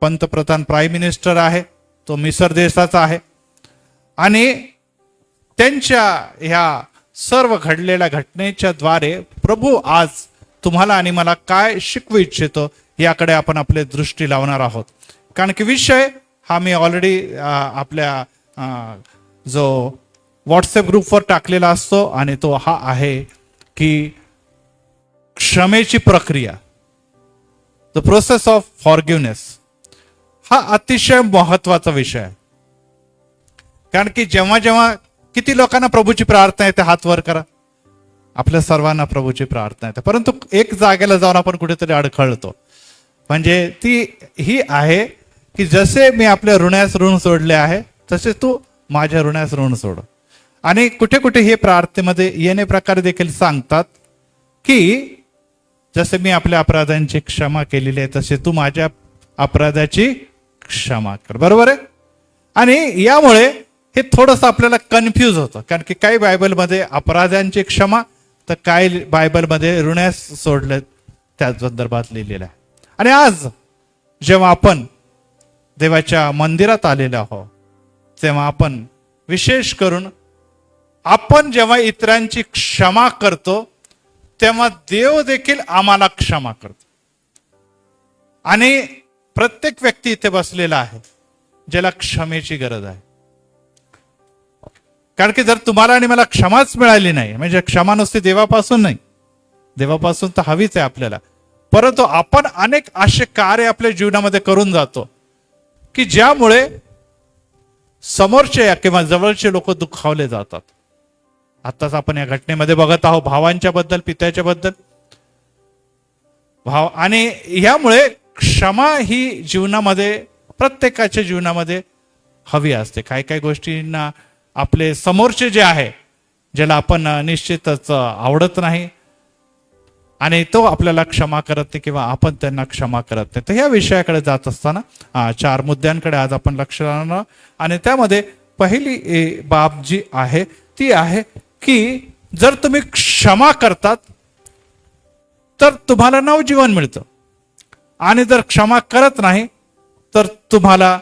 पंतप्रधान prime minister आहे, तो मिसर देशाचा आहे. आणि त्यांच्या ह्या सर्व घडलेल्या घटनेच्या द्वारे प्रभू आज तुम्हाला आणि मला काय शिकवू इच्छितो याकडे आपण आपली दृष्टी लावणार आहोत. कारण की विषय हा मी ऑलरेडी आपल्या जो व्हॉट्सअप ग्रुपवर टाकलेला असतो आणि तो हा आहे की क्षमेची प्रक्रिया, द प्रोसेस ऑफ फॉरगिवनेस. हा अतिशय महत्वाचा विषय आहे. कारण की जेव्हा जेव्हा किती लोकांना प्रभूची प्रार्थना येते, हात वर करा. आपल्या सर्वांना प्रभूची प्रार्थना येते, परंतु एक जागेला जाऊन आपण कुठेतरी अडखळतो. म्हणजे ती ही आहे की जसे मी आपल्या ऋणास ऋण सोडले आहे तसे तू माझ्या ऋणास ऋण सोड. आणि कुठे कुठे हे प्रार्थनेमध्ये येणे प्रकारे देखील सांगतात की जसे मी आपल्या अपराधांची क्षमा केलेली आहे तसे तू माझ्या अपराधाची क्षमा कर. बरोबर आहे. आणि यामुळे हे थोडंसं आपल्याला कन्फ्यूज होतं. कारण की काही बायबलमध्ये अपराधांची क्षमा तर काही बायबलमध्ये ऋणास सोडले त्या संदर्भात लिहिलेलं आहे. आणि आज जेव्हा आपण देवाच्या मंदिरात आलेलो आहोत तेव्हा आपण विशेष करून आपण जेव्हा इतरांची क्षमा करतो तेव्हा देव देखील आम्हाला क्षमा करतो. आणि प्रत्येक व्यक्ती इथे बसलेला आहे ज्याला क्षमेची गरज आहे. कारण की जर तुम्हाला आणि मला क्षमाच मिळाली नाही, म्हणजे क्षमा नुसती देवापासून नाही, देवापासून तर हवीच आहे आपल्याला, परंतु आपण अनेक असे कार्य आपल्या जीवनामध्ये करून जातो की ज्यामुळे समोरचे किंवा जवळचे लोक दुखावले जातात. आताच आपण या घटनेमध्ये बघत आहोत भावांच्या बद्दल, पित्याच्या बद्दल भाव. आणि यामुळे क्षमा ही जीवनामध्ये प्रत्येकाच्या जीवनामध्ये हवी असते. काही काही गोष्टींना आपले समोरचे जे आहे ज्याला आपण निश्चितच आवडत नाही आणि तो आपल्याला क्षमा करत नाही किंवा आपण त्यांना क्षमा करत नाही. तर ह्या विषयाकडे जात असताना 4 मुद्द्यांकडे आज आपण लक्ष लावणार. आणि त्यामध्ये पहिली बाब जी आहे ती आहे की जर तुम्ही क्षमा करतात तर तुम्हाला नवजीवन मिळतं आणि जर क्षमा करत नाही तर तुम्हाला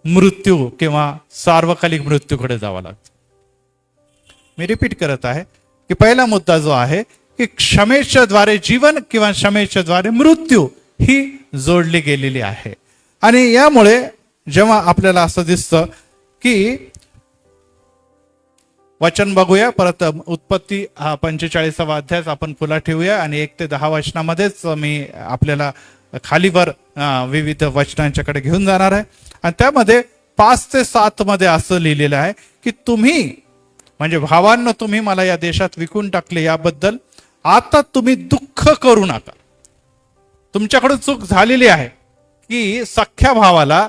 मृत्यू किंवा सार्वकालिक मृत्यूकडे जावं लागतं. मी रिपीट करत आहे की पहिला मुद्दा जो आहे की क्षमेच्या द्वारे जीवन किंवा क्षमेच्या द्वारे मृत्यू ही जोडली गेलेली आहे. आणि यामुळे जेव्हा आपल्याला असं दिसतं की वचन बघूया परत, उत्पत्ती 45वा अध्याय आपण खुला ठेवूया आणि 1 ते 10 वचनामध्येच मी आपल्याला खालीवर विविध वचनांच्याकडे घेऊन जाणार आहे. आणि त्यामध्ये 5 ते 7 मध्ये असं लिहिलेलं आहे की तुम्ही म्हणजे भावांनो तुम्ही मला या देशात विकून टाकले याबद्दल आता तुम्ही दुःख करू नका. तुमच्याकडून चूक झालेली आहे की सख्या भावाला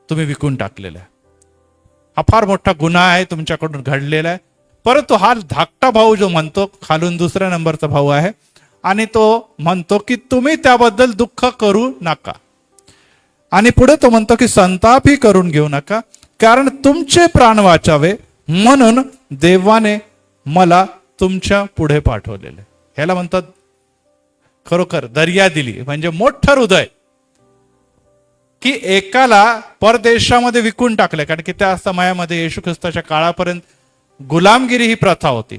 तुम्ही विकून टाकलेला आहे. हा फार मोठा गुन्हा आहे तुमच्याकडून घडलेला आहे. परंतु हा धाकटा भाऊ जो म्हणतो, खालून दुसऱ्या नंबरचा भाऊ आहे, आणि तो म्हणतो की तुम्ही त्याबद्दल दुःख करू नका. आणि पुढे तो म्हणतो की संतापही करून घेऊ नका, कारण तुमचे प्राण वाचावे म्हणून देवाने मला तुमच्या पुढे पाठवलेले. ह्याला म्हणतात खरोखर दर्या दिली, म्हणजे मोठं हृदय की एकाला परदेशामध्ये विकून टाकले. कारण की त्या समयामध्ये येशू ख्रिस्ताच्या काळापर्यंत गुलामगिरी ही प्रथा होती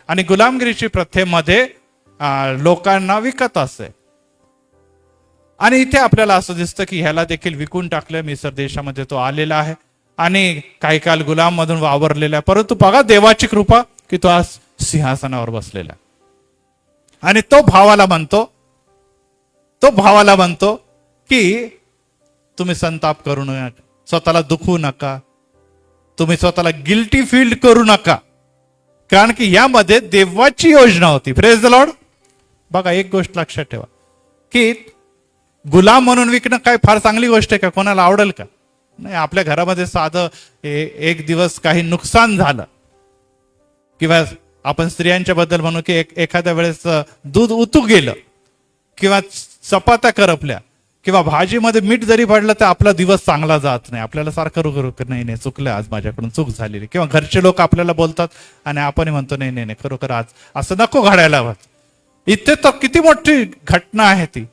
आणि गुलामगिरीची प्रथेमध्ये लोकांना विकत असे. आणि इथे आपल्याला असं दिसतं की ह्याला देखील विकून टाकलं. मिसर देशामध्ये तो आलेला आहे आणि काही काल गुलाम मधून वावरलेला आहे. परंतु बघा देवाची कृपा की तो आज सिंहासनावर बसलेला आहे. आणि तो भावाला म्हणतो की तुम्ही संताप करू नका, स्वतःला दुखवू नका, तुम्ही स्वतःला गिल्टी फील करू नका, कारण की यामध्ये देवाची योजना होती. Praise the Lord. बघा एक गोष्ट लक्षात ठेवा की गुलाम म्हणून विकणं काय फार चांगली गोष्ट आहे का? कोणाला आवडेल का? नाही. आपल्या घरामध्ये साधं एक दिवस काही नुकसान झालं किंवा आपण स्त्रियांच्या बद्दल म्हणू की एखाद्या वेळेस दूध उतू गेलं किंवा चपात्या करपल्या किंवा भाजीमध्ये मीठ जरी पडलं तर आपला दिवस चांगला जात नाही. आपल्याला सारखं नाही चुकलं, आज माझ्याकडून चूक झालेली. किंवा घरचे लोक आपल्याला बोलतात आणि आपण म्हणतो नाही खरोखर आज असं नको घडायला हवं. इथे तर किती मोठी घटना आहे ती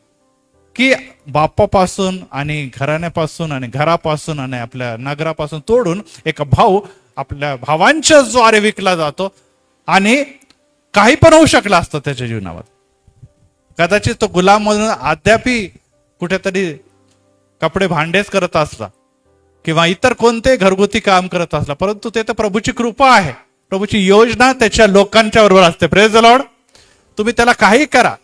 की बापापासून आणि घराण्यापासून आणि घरापासून आणि आपल्या नगरापासून तोडून एक भाऊ आपल्या भावांच्या द्वारे विकला जातो आणि काही पण होऊ शकलं असतं त्याच्या जीवनावर. कदाचित तो गुलाम म्हणून अद्यापी कुठेतरी कपडे भांडेच करत असला किंवा इतर कोणते घरगुती काम करत असला, परंतु ते तर प्रभूची कृपा आहे, प्रभूची योजना त्याच्या लोकांच्या बरोबर असते. Praise the Lord. तुम्ही त्याला काही करा,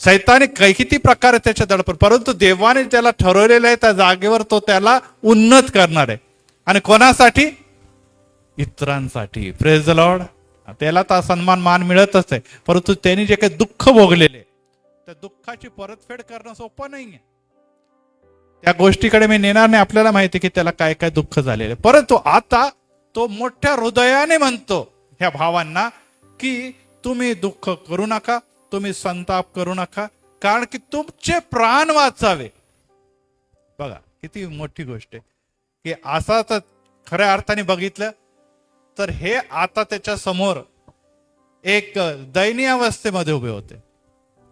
सैताने किती प्रकारे त्याच्या दडपण, परंतु देवाने त्याला ठरवलेलं आहे त्या जागेवर तो त्याला उन्नत करणार आहे. आणि कोणासाठी? इतरांसाठी. Praise the Lord. त्याला तर सन्मान मान मिळतच आहे, परंतु त्यांनी जे काही दुःख भोगलेले त्या दुःखाची परतफेड करणं सोपं नाहीये. त्या गोष्टीकडे मी नेणार नाही. आपल्याला माहिती की त्याला काय काय दुःख झालेले, परंतु आता तो मोठ्या हृदयाने म्हणतो ह्या भावांना की तुम्ही दुःख करू नका, तुम्ही संताप करू नका, कारण की तुमचे प्राण वाचावे. बघा किती मोठी गोष्ट आहे की असा तर खऱ्या अर्थाने बघितलं तर हे आता त्याच्या समोर एक दयनीय अवस्थेमध्ये उभे होते,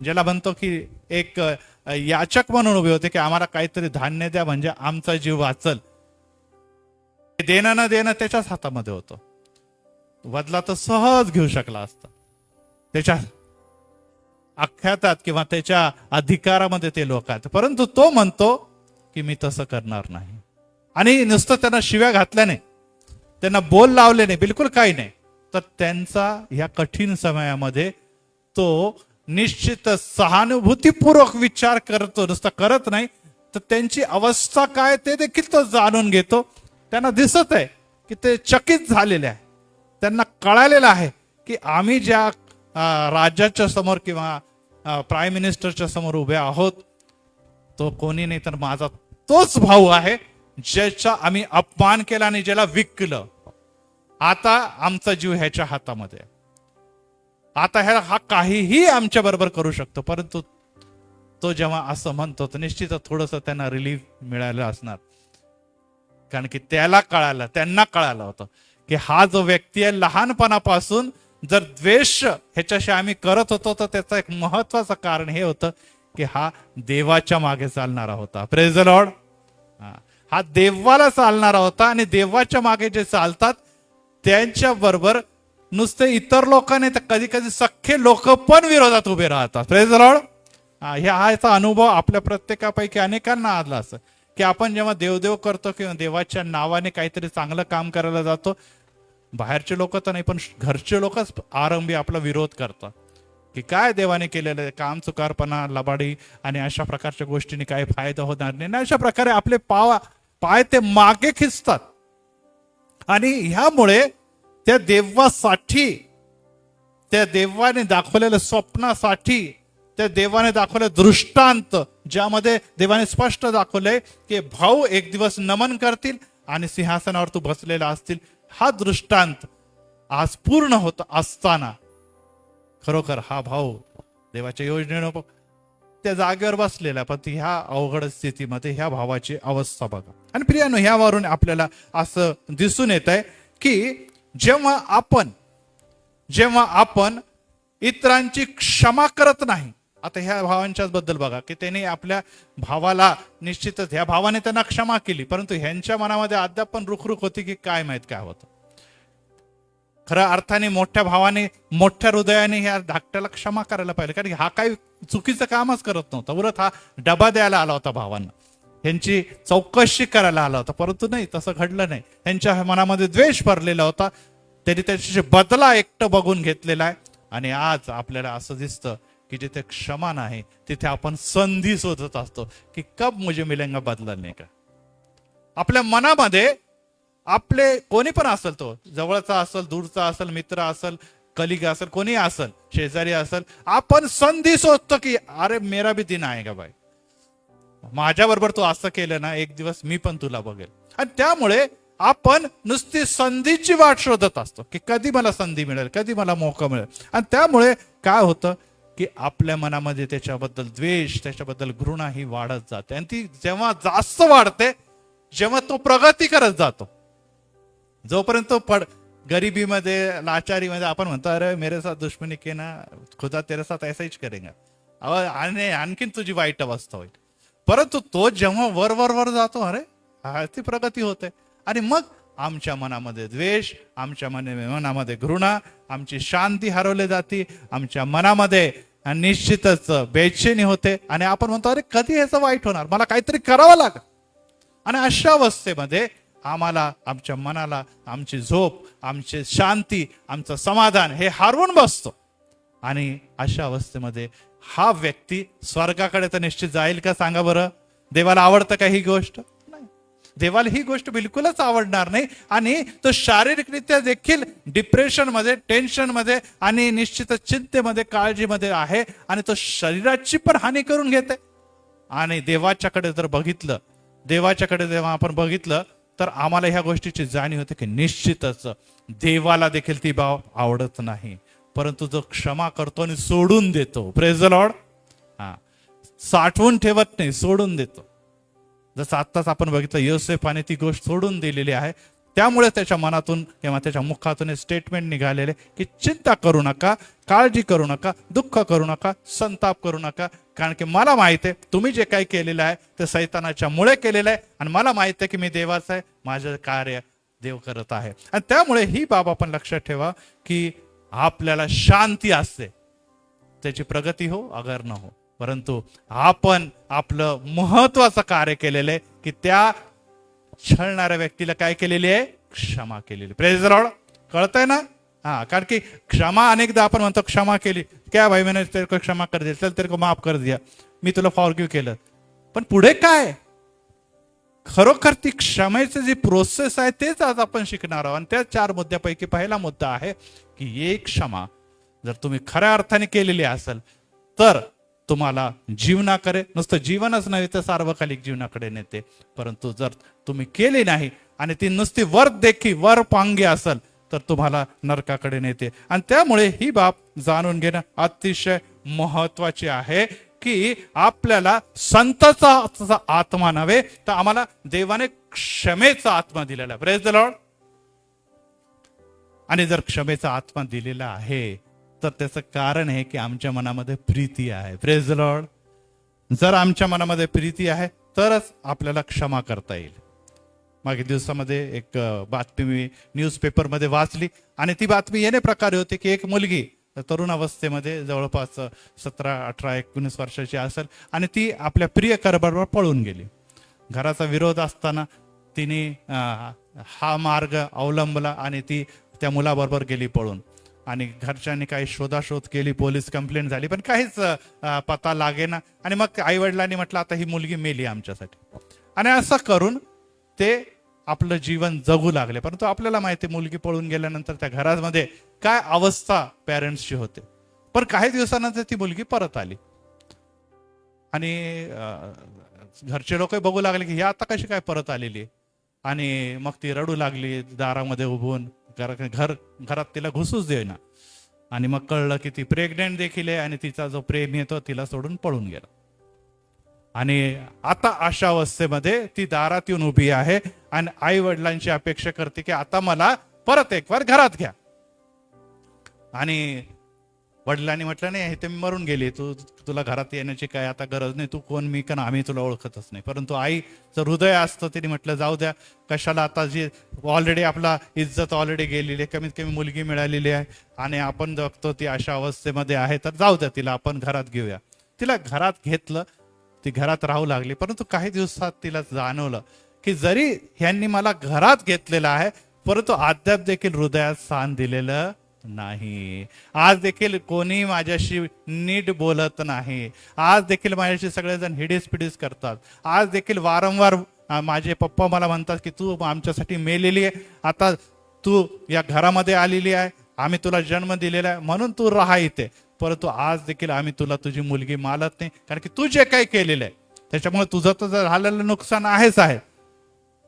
ज्याला म्हणतो की एक याचक म्हणून उभे होते की आम्हाला काहीतरी धान्य द्या म्हणजे आमचा जीव वाचल. देणं न देणं त्याच्याच हातामध्ये होतं. बदला तर सहज घेऊ शकला असता, त्याच्या अख्यातात किंवा त्याच्या अधिकारामध्ये ते लोक आहेत, परंतु तो म्हणतो की मी तसं करणार नाही. आणि नुसतं त्यांना शिव्या घातल्याने, त्यांना बोल लावले नाही, बिलकुल काही नाही, तर त्यांचा ह्या कठीण समयामध्ये तो निश्चित सहानुभूतीपूर्वक विचार करतो. नुसता करत नाही तर त्यांची अवस्था काय ते देखील तो जाणून घेतो. त्यांना दिसत आहे की ते चकित झालेले आहे. त्यांना कळालेलं आहे की आम्ही ज्या राज्याच्या समोर किंवा प्राईम मिनिस्टरच्या समोर उभे आहोत तो कोणी नाही तर माझा तोच भाऊ आहे ज्याचा आम्ही अपमान केला आणि ज्याला विकलं. आता आमचा जीव ह्याच्या हातामध्ये, आता हा काहीही आमच्या बरोबर करू शकतो. परंतु तो जेव्हा असं म्हणतो तर निश्चितच थोडस त्यांना रिलीफ मिळालं असणार, कारण की त्यांना कळालं होतं की हा जो व्यक्ती आहे लहानपणापासून जर द्वेष ह्याच्याशी आम्ही करत होतो तर त्याचं एक महत्वाचं कारण हे होतं की हा देवाच्या मागे चालणारा होता. Praise the Lord. हा देवाला चालणारा होता आणि देवाच्या मागे जे चालतात त्यांच्या बरोबर नुसते इतर लोकांनी तर कधी कधी सख्खे लोक पण विरोधात उभे राहतात. Praise the Lord. ह्याचा अनुभव आपल्या प्रत्येकापैकी अनेकांना आला असं की आपण जेव्हा देवदेव करतो किंवा देवाच्या नावाने काहीतरी चांगलं काम करायला जातो, बाहेरचे लोक तर नाही पण घरचे लोकच आरंभी आपला विरोध करतात की काय देवाने केलेलं आहे, काम चुकारपणा, लबाडी आणि अशा प्रकारच्या गोष्टींनी काही फायदा होणार नाही. अशा प्रकारे आपले पाय ते मागे खिचतात. आणि ह्यामुळे त्या देवासाठी, त्या देवाने दाखवलेल्या स्वप्नासाठी, त्या देवाने दाखवले दृष्टांत ज्यामध्ये देवाने स्पष्ट दाखवलंय की भाऊ एक दिवस नमन करतील आणि सिंहासनावर तू बसलेला असतील, हा दृष्टांत आज पूर्ण होत असताना खरोखर हा भाऊ देवाच्या योजनेनं त्या जागेवर बसलेला, पण ह्या अवघड स्थितीमध्ये ह्या भावाची अवस्था बघा. आणि प्रियानो, ह्यावरून आपल्याला असं दिसून येत आहे की जेव्हा आपण इतरांची क्षमा करत नाही, आता ह्या भावांच्याच बद्दल बघा की त्यांनी आपल्या भावाला निश्चितच ह्या भावाने त्यांना क्षमा केली, परंतु ह्यांच्या मनामध्ये अद्याप पण रुखरुख होती की काय माहित काय होतं. खऱ्या अर्थाने मोठ्या भावाने मोठ्या हृदयाने ह्या धाकट्याला क्षमा करायला पाहिजे, कारण हा काही चुकीचं कामच करत नव्हता. उलट हा डबा द्यायला आला होता भावांना, ह्यांची चौकशी करायला आला होता, परंतु नाही, तसं घडलं नाही. त्यांच्या मनामध्ये द्वेष भरलेला होता, त्यांनी त्याच्याशी बदला एकटं बघून घेतलेला आहे. आणि आज आपल्याला असं दिसतं की जिथे क्षमा नाही तिथे आपण संधी शोधत असतो की कब मुझे मिलेंगा बदला नाही का. आपल्या मनामध्ये आपले कोणी पण असेल, तो जवळचा असेल, दूरचा असेल, मित्र असेल, कलिग असेल, कोणी असेल, शेजारी असेल, आपण संधी शोधतो की अरे मेरा भी दिन आहे का बाई, माझ्या बरोबर तू असं केलं ना, एक दिवस मी पण तुला बघेल. आणि त्यामुळे आपण नुसती संधीची वाट शोधत असतो की कधी मला संधी मिळेल, कधी मला मोका मिळेल. आणि त्यामुळे काय होतं की आपल्या मनामध्ये त्याच्याबद्दल द्वेष, त्याच्याबद्दल घृणा ही वाढत जाते. आणि ती जेव्हा जास्त वाढते, जेव्हा तो प्रगती करत जातो, जोपर्यंत गरिबीमध्ये, लाचारीमध्ये आपण म्हणतो अरे मेरे साथ दुश्मनी के ना खुदा तेरे साथ ऐसा ही करेगा, आणि आणखीन तुझी वाईट अवस्था होईल. परंतु तो जेव्हा वर वर वर जातो, अरे ती प्रगती होते. आणि मग आमच्या मनामध्ये द्वेष, आमच्या मनामध्ये घृणा, आमची शांती हरवली जाते, आमच्या मनामध्ये निश्चितच बेचैनी होते आणि आपण म्हणतो अरे कधी ह्याचं वाईट होणार, मला काहीतरी करावं लागेल. आणि अशा अवस्थेमध्ये आम्हाला आमच्या मनाला आमची झोप, आमची शांती, आमचं समाधान हे हरवून बसतो. आणि अशा अवस्थेमध्ये हा व्यक्ती स्वर्गाकडे तर निश्चित जाईल का, सांगा बरं? देवाला आवडतं का ही गोष्ट? नाही, देवाला ही गोष्ट बिलकुलच आवडणार नाही. आणि तो शारीरिकरित्या देखील डिप्रेशन मध्ये, टेन्शन मध्ये आणि निश्चितच चिंतेमध्ये, काळजीमध्ये आहे. आणि तो शरीराची पण हानी करून घेते. आणि देवाच्याकडे जर बघितलं, देवाच्याकडे जेव्हा आपण बघितलं तर आम्हाला ह्या गोष्टीची जाणीव होते की निश्चितच देवाला देखील ती बाब आवडत नाही. परंतु जो क्षमा करतो आणि सोडून देतो, प्रेज द लॉर्ड, साठवून ठेवत नाही, सोडून देतो. जसं आत्ताच आपण बघितलं, योसेफाने ती गोष्ट सोडून दिलेली आहे. त्यामुळे त्याच्या मनातून किंवा त्याच्या मुखातून स्टेटमेंट निघालेले की चिंता करू नका, काळजी करू नका, दुःख करू नका, संताप करू नका, कारण की मला माहित आहे तुम्ही जे काही केलेलं आहे ते सैतानाच्या मुळे केलेलं आहे. आणि मला माहित आहे की मी देवाचं आहे, माझं कार्य देव करत आहे. आणि त्यामुळे ही बाब आपण लक्षात ठेवा की आपल्याला शांती असते, त्याची प्रगती हो अगर न हो, परंतु आपण आपलं महत्वाचं कार्य केलेलं आहे की त्या छळणाऱ्या व्यक्तीला काय केलेली आहे, क्षमा केलेली. प्रेज द लॉर्ड, कळतंय ना? कारण की क्षमा अनेकदा आपण म्हणतो क्षमा केली, क्या भाई मैंने तेरे को क्षमा कर दिया, चल तेरे को माफ कर दिया, मी तुला फॉरगिव्ह केलं. पण पुढे काय? खरोखर ती क्षमेची जी प्रोसेस आहे तेच आज आपण शिकणार आहोत. आणि त्या 4 मुद्द्यापैकी पहिला मुद्दा आहे की ही क्षमा जर तुम्ही खऱ्या अर्थाने केलेली असेल तर तुम्हाला जीवनाकडे, नुसतं जीवनच नव्हे तर सार्वकालिक जीवनाकडे नेते. परंतु जर तुम्ही केली नाही आणि ती नुसती वर पांगी असेल तर तुम्हाला नरकाकडे नेते. आणि त्यामुळे ही बाब जाणून घेणं अतिशय महत्वाची आहे की आपल्याला संताचा आत्मा नव्हे तर आम्हाला देवाने क्षमेचा आत्मा दिलेला आहे. Praise the Lord. आणि जर क्षमेचा आत्मा दिलेला आहे तर त्याचं कारण आहे की आमच्या मनामध्ये प्रीती आहे. Praise the Lord. जर आमच्या मनामध्ये प्रीती आहे तरच आपल्याला क्षमा करता येईल. मागे दिवसामध्ये एक बातमी मी न्यूजपेपरमध्ये वाचली आणि ती बातमी येणे प्रकारे होती की एक मुलगी तरुण अवस्थेमध्ये जवळपास 17, 18, 19 वर्षाची असेल आणि ती आपल्या प्रियकराबरोबर पळून गेली. घराचा विरोध असताना तिने हा मार्ग अवलंबला आणि ती त्या मुलाबरोबर गेली पळून. आणि घरच्यांनी काही शोधाशोध केली, पोलीस कंप्लेंट झाली, पण काहीच पता लागेना. आणि मग आई वडिलांनी म्हटलं आता ही मुलगी मेली आमच्यासाठी. आणि असं करून ते आपलं जीवन जगू लागले. परंतु आपल्याला माहिती मुलगी पळून गेल्यानंतर त्या घरामध्ये काय अवस्था पॅरेंट्सची होते. पण काही दिवसानंतर ती मुलगी परत आली आणि घरचे लोक बघू लागले की ही आता कशी काय परत आलेली. आणि मग ती रडू लागली दारामध्ये उभून, घरात तिला घुसूच देईना. आणि मग कळलं की ती प्रेग्नेंट देखील आहे आणि तिचा जो प्रेम येतो तिला सोडून पळून गेला. आणि आता अशा अवस्थेमध्ये ती दारात येऊन उभी आहे आणि आई वडिलांची अपेक्षा करते की आता मला परत एक वार घरात घ्या. आणि वडिलांनी म्हटलं नाही, ते मरून गेली, तुला घरात येण्याची काय आता गरज नाही, तू कोण, मी का, आम्ही तुला ओळखतच नाही. परंतु आईचं हृदय असतं, तिने म्हटलं जाऊ द्या, कशाला आता, जी ऑलरेडी आपला इज्जत ऑलरेडी गेलेली आहे, कमीत कमी मुलगी मिळालेली आहे आणि आपण बघतो ती अशा अवस्थेमध्ये आहे, तर जाऊ द्या तिला आपण घरात घेऊया. तिला घरात घेतलं, ती घरात राहू लागली. परंतु काही दिवसात तिला जाणवलं की जरी ह्यांनी मला घरात घेतलेलं आहे परंतु अद्याप देखील हृदयात स्थान दिलेलं नाही. आज देखील कोणी माझ्याशी नीट बोलत नाही. आज देखील माझ्याशी सगळेजण हिडीस पिडीस करतात. आज देखील वारंवार माझे पप्पा मला म्हणतात की तू आमच्यासाठी मेलेली आहे, आता तू या घरामध्ये आलेली आहे, आम्ही तुला जन्म दिलेला आहे म्हणून तू राहा इथे. परंतु आज देखील आम्ही तुला तुझी मुलगी मानत नाही, कारण की तू जे काही केलेलं आहे त्याच्यामुळे तुझं तर झालेलं नुकसान आहेच आहे,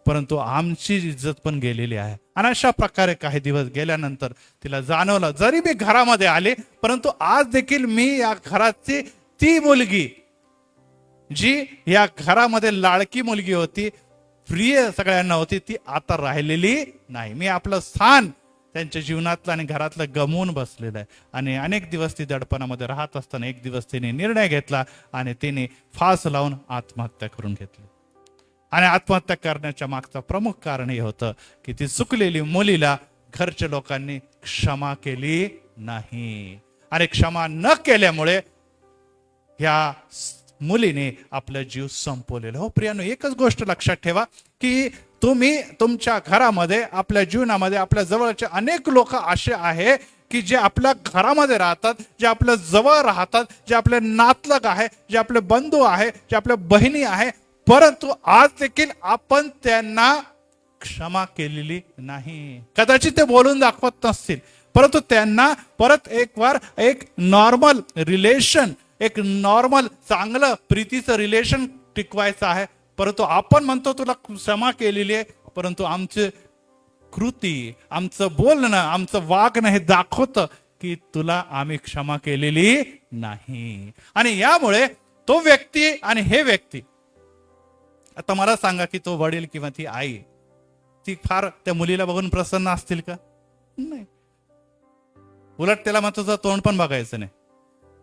परंतु आमची इज्जत पण गेलेली आहे. आणि अशा प्रकारे काही दिवस गेल्यानंतर तिला जाणवलं जरी मी घरामध्ये आले परंतु आज देखील मी या घराची ती मुलगी जी या घरामध्ये लाडकी मुलगी होती, प्रिय सगळ्यांना होती, ती आता राहिलेली नाही. मी आपलं स्थान त्यांच्या जीवनातलं आणि घरातलं गमवून बसलेलं आहे. आणि अनेक दिवस ती दडपणामध्ये राहत असताना एक दिवस तिने निर्णय घेतला आणि तिने फास लावून आत्महत्या करून घेतली. आणि आत्महत्या करण्याच्या मागचं प्रमुख कारण हे होतं की ती चुकलेली मुलीला घरच्या लोकांनी क्षमा केली नाही. आणि क्षमा न केल्यामुळे ह्या मुलीने आपला जीव संपवलेला. हो प्रियानो, एकच गोष्ट लक्षात ठेवा की तुम्ही तुमच्या घरामध्ये, आपल्या जीवनामध्ये, आपल्या जवळचे अनेक लोक असे आहे की जे आपल्या घरामध्ये राहतात, जे आपल्या जवळ राहतात, जे आपले नातलग आहे, जे आपले बंधू आहे, जे आपल्या बहिणी आहे, परंतु आज देखील आपण त्यांना क्षमा केलेली नाही. कदाचित ते बोलून दाखवत नसतील, परंतु त्यांना परत एक नॉर्मल रिलेशन, एक नॉर्मल चांगलं प्रीतीचं रिलेशन टिकवायचं आहे. परंतु आपण म्हणतो तुला क्षमा केलेली आहे, परंतु आमचे कृती, आमचं बोलणं, आमचं वागणं हे दाखवतं की तुला आम्ही क्षमा केलेली नाही. आणि यामुळे तो व्यक्ती आणि हे व्यक्ती, आता मला सांगा की तो वडील किंवा ती आई, ती फार त्या मुलीला बघून प्रसन्न असतील का? नाही. उलट त्याला मग तुझं तोंड पण बघायचं नाही.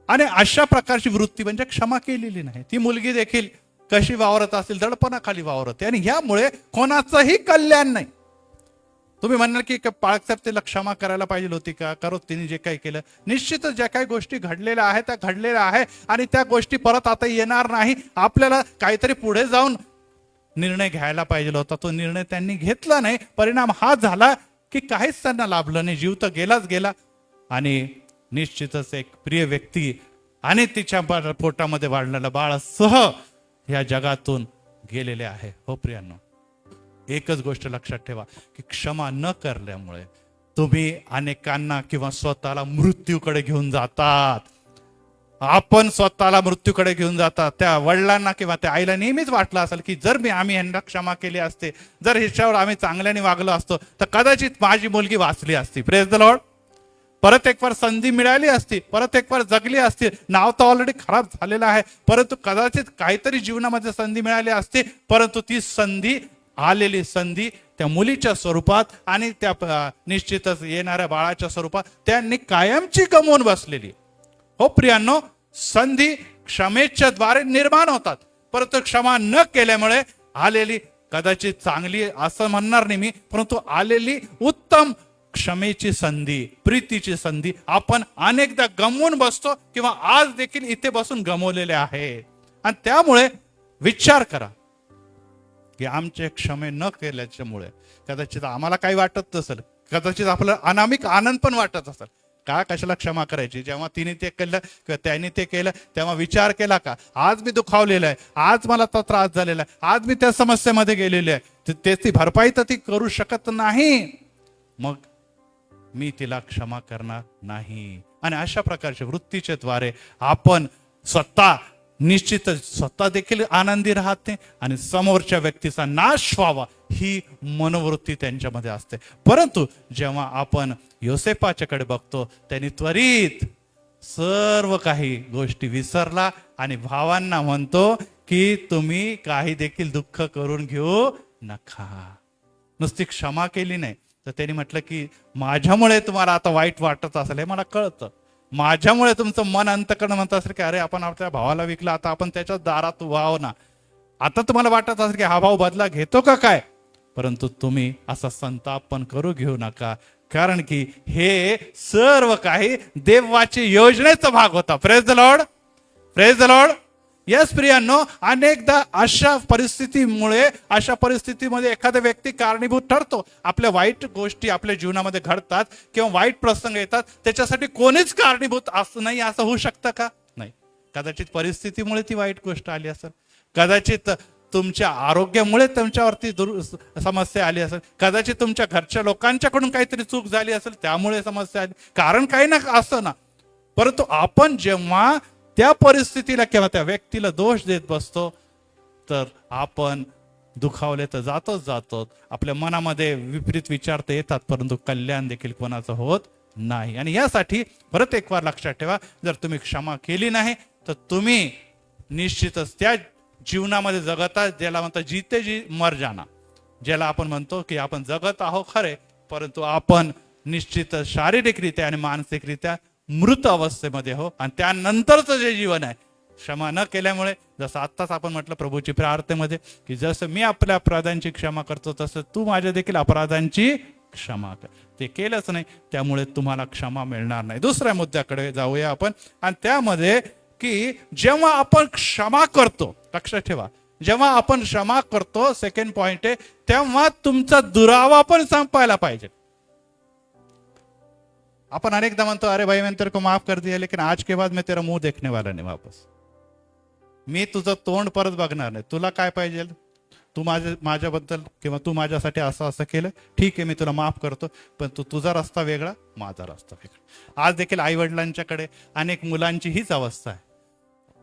आणि अशा प्रकारची वृत्ती म्हणजे क्षमा केलेली नाही. ती मुलगी देखील कशी वावरत असेल, दडपणाखाली वावरते. आणि यामुळे कोणाचंही कल्याण नाही. तुम्ही म्हणाल की पाळकसाहेब तिला क्षमा करायला पाहिजे होती का? करो, तिने जे काही केलं, निश्चितच ज्या काही गोष्टी घडलेल्या आहेत त्या घडलेल्या आहे आणि त्या गोष्टी परत आता येणार नाही. आपल्याला काहीतरी पुढे जाऊन निर्णय घ्यायला पाहिजे होता, तो निर्णय त्यांनी घेतला नाही. परिणाम हा झाला की काहीच त्यांना लाभलं नाही, जीव तर गेलाच गेला. आणि निश्चितच एक प्रिय व्यक्ती आणि तिच्या पोटामध्ये वाढलेलं बाळासह या जगातून गेलेले आहे. हो प्रियांनो, एकच गोष्ट लक्षात ठेवा की क्षमा न करल्यामुळे तुम्ही अनेकांना किंवा स्वतःला मृत्यूकडे घेऊन जातात. आपण स्वतःला मृत्यूकडे घेऊन जातात. त्या वडिलांना किंवा त्या आईला नेहमीच वाटलं असेल की जर आम्ही यांना क्षमा केली असते, जर ह्याच्यावर आम्ही चांगल्याने वागलो असतो, तर कदाचित माझी मुलगी वाचली असती. Praise the Lord. परत एक बार संधी मिळाली असती, परत एक बार जगली असती. नाव तर ऑलरेडी खराब झालेलं आहे, परंतु कदाचित काहीतरी जीवनामध्ये संधी मिळाली असती, परंतु ती संधी, आलेली संधी त्या मुलीच्या स्वरूपात आणि त्या निश्चितच येणाऱ्या बाळाच्या स्वरूपात त्यांनी कायमची गमवून बसलेली. हो प्रियांनो, संधी क्षमेच्या द्वारे निर्माण होतात, परंतु क्षमा न केल्यामुळे आलेली, कदाचित चांगली असं म्हणणार नाही मी, परंतु आलेली उत्तम क्षमेची संधी, प्रीतीची संधी आपण अनेकदा गमवून बसतो किंवा आज देखील इथे बसून गमवलेले आहे. आणि त्यामुळे विचार करा की आमचे क्षमे न केल्याच्यामुळे कदाचित आम्हाला काही वाटत नसेल, कदाचित आपल्याला अनामिक आनंद पण वाटत असेल. का कशाला क्षमा करायची? जेव्हा तिने ते केलं किंवा त्याने ते केलं तेव्हा विचार केला का आज मी दुखावलेला आहे, आज मला तो त्रास झालेला आहे, आज मी त्या समस्येमध्ये गेलेले आहे, त्याची भरपाई तर ती करू शकत नाही, मग मी तिला क्षमा करणार नाही. आणि अशा प्रकारच्या वृत्तीच्या द्वारे आपण स्वतः निश्चितच स्वतः देखील आनंदी राहते आणि समोरच्या व्यक्तीचा नाश व्हावा ही मनोवृत्ती त्यांच्यामध्ये असते. परंतु जेव्हा आपण योसेफाच्याकडे बघतो, त्यांनी त्वरित सर्व काही गोष्टी विसरला आणि भावांना म्हणतो की तुम्ही काही देखील दुःख करून घेऊ नका. नुसती क्षमा केली नाही, तर त्यांनी म्हटलं की माझ्यामुळे तुम्हाला आता वाईट वाटत असेल, हे मला कळतं. माझ्यामुळे तुमचं मन अंतकरण म्हणत असेल की अरे आपण आपल्या भावाला विकला, आता आपण त्याच्या दारात व्हावं ना. आता तुम्हाला वाटत असेल की हा भाऊ बदला घेतो का काय, परंतु तुम्ही असा संताप पण करू घेऊ नका, कारण की हे सर्व काही देवाची योजनेचा भाग होता. Praise the Lord, praise the Lord. Yes प्रियांनो, अनेकदा अशा परिस्थितीमध्ये एखादा व्यक्ती कारणीभूत ठरतो. आपल्या वाईट गोष्टी आपल्या जीवनामध्ये घडतात किंवा वाईट प्रसंग येतात, त्याच्यासाठी कोणीच कारणीभूत असं नाही, असं होऊ शकतं का? नाही. कदाचित परिस्थितीमुळे ती वाईट गोष्ट आली असेल, कदाचित तुमच्या आरोग्यामुळे तुमच्यावरती समस्या आली असेल, कदाचित तुमच्या घरच्या लोकांच्याकडून काहीतरी चूक झाली असेल त्यामुळे समस्या आली, कारण काही ना असं ना. परंतु आपण जेव्हा त्या परिस्थितीला किंवा त्या व्यक्तीला दोष देत बसतो, तर आपण दुखावले तर जातो. आपल्या मनामध्ये विपरीत विचार तर येतात, परंतु कल्याण देखील कोणाचं होत नाही. आणि यासाठी परत एक वार लक्षात ठेवा, जर तुम्ही क्षमा केली नाही तर तुम्ही निश्चितच त्या जीवनामध्ये जगता, ज्याला म्हणतात जीते जी मर जाना, ज्याला आपण म्हणतो की आपण जगत आहोत खरे, परंतु आपण निश्चितच शारीरिकरित्या आणि मानसिकरित्या मृत अवस्थेमध्ये हो. आणि त्यानंतरचं जे जीवन आहे क्षमा न केल्यामुळे, जसं आत्ताच आपण म्हटलं प्रभूची प्रार्थनेमध्ये की जसं मी आपल्या अपराधांची क्षमा करतो तसं तू माझ्या देखील अपराधांची क्षमा कर. ते केलंच नाही, त्यामुळे तुम्हाला क्षमा मिळणार नाही. दुसऱ्या मुद्द्याकडे जाऊया आपण. आणि त्यामध्ये की जेव्हा आपण क्षमा करतो, लक्षात ठेवा, जेव्हा आपण क्षमा करतो, सेकंड पॉइंट आहे, तेव्हा तुमचा दुरावा पण संपायला पाहिजे. आपण अनेकदा म्हणतो अरे भाई मैंने तेरे को माफ कर दिया लेकिन आज के बाद मैं तेरा मुंह देखने वाला नहीं वापस. मी तुझं तोंड परत बघणार नाही. तुला काय पाहिजे, तू माझ्याबद्दल किंवा तू माझ्यासाठी असं असं केलं, ठीक आहे मी तुला माफ करतो, पण तू तुझा रस्ता वेगळा, माझा रस्ता वेगळा. आज देखील आई वडिलांच्याकडे अनेक मुलांची हीच अवस्था आहे.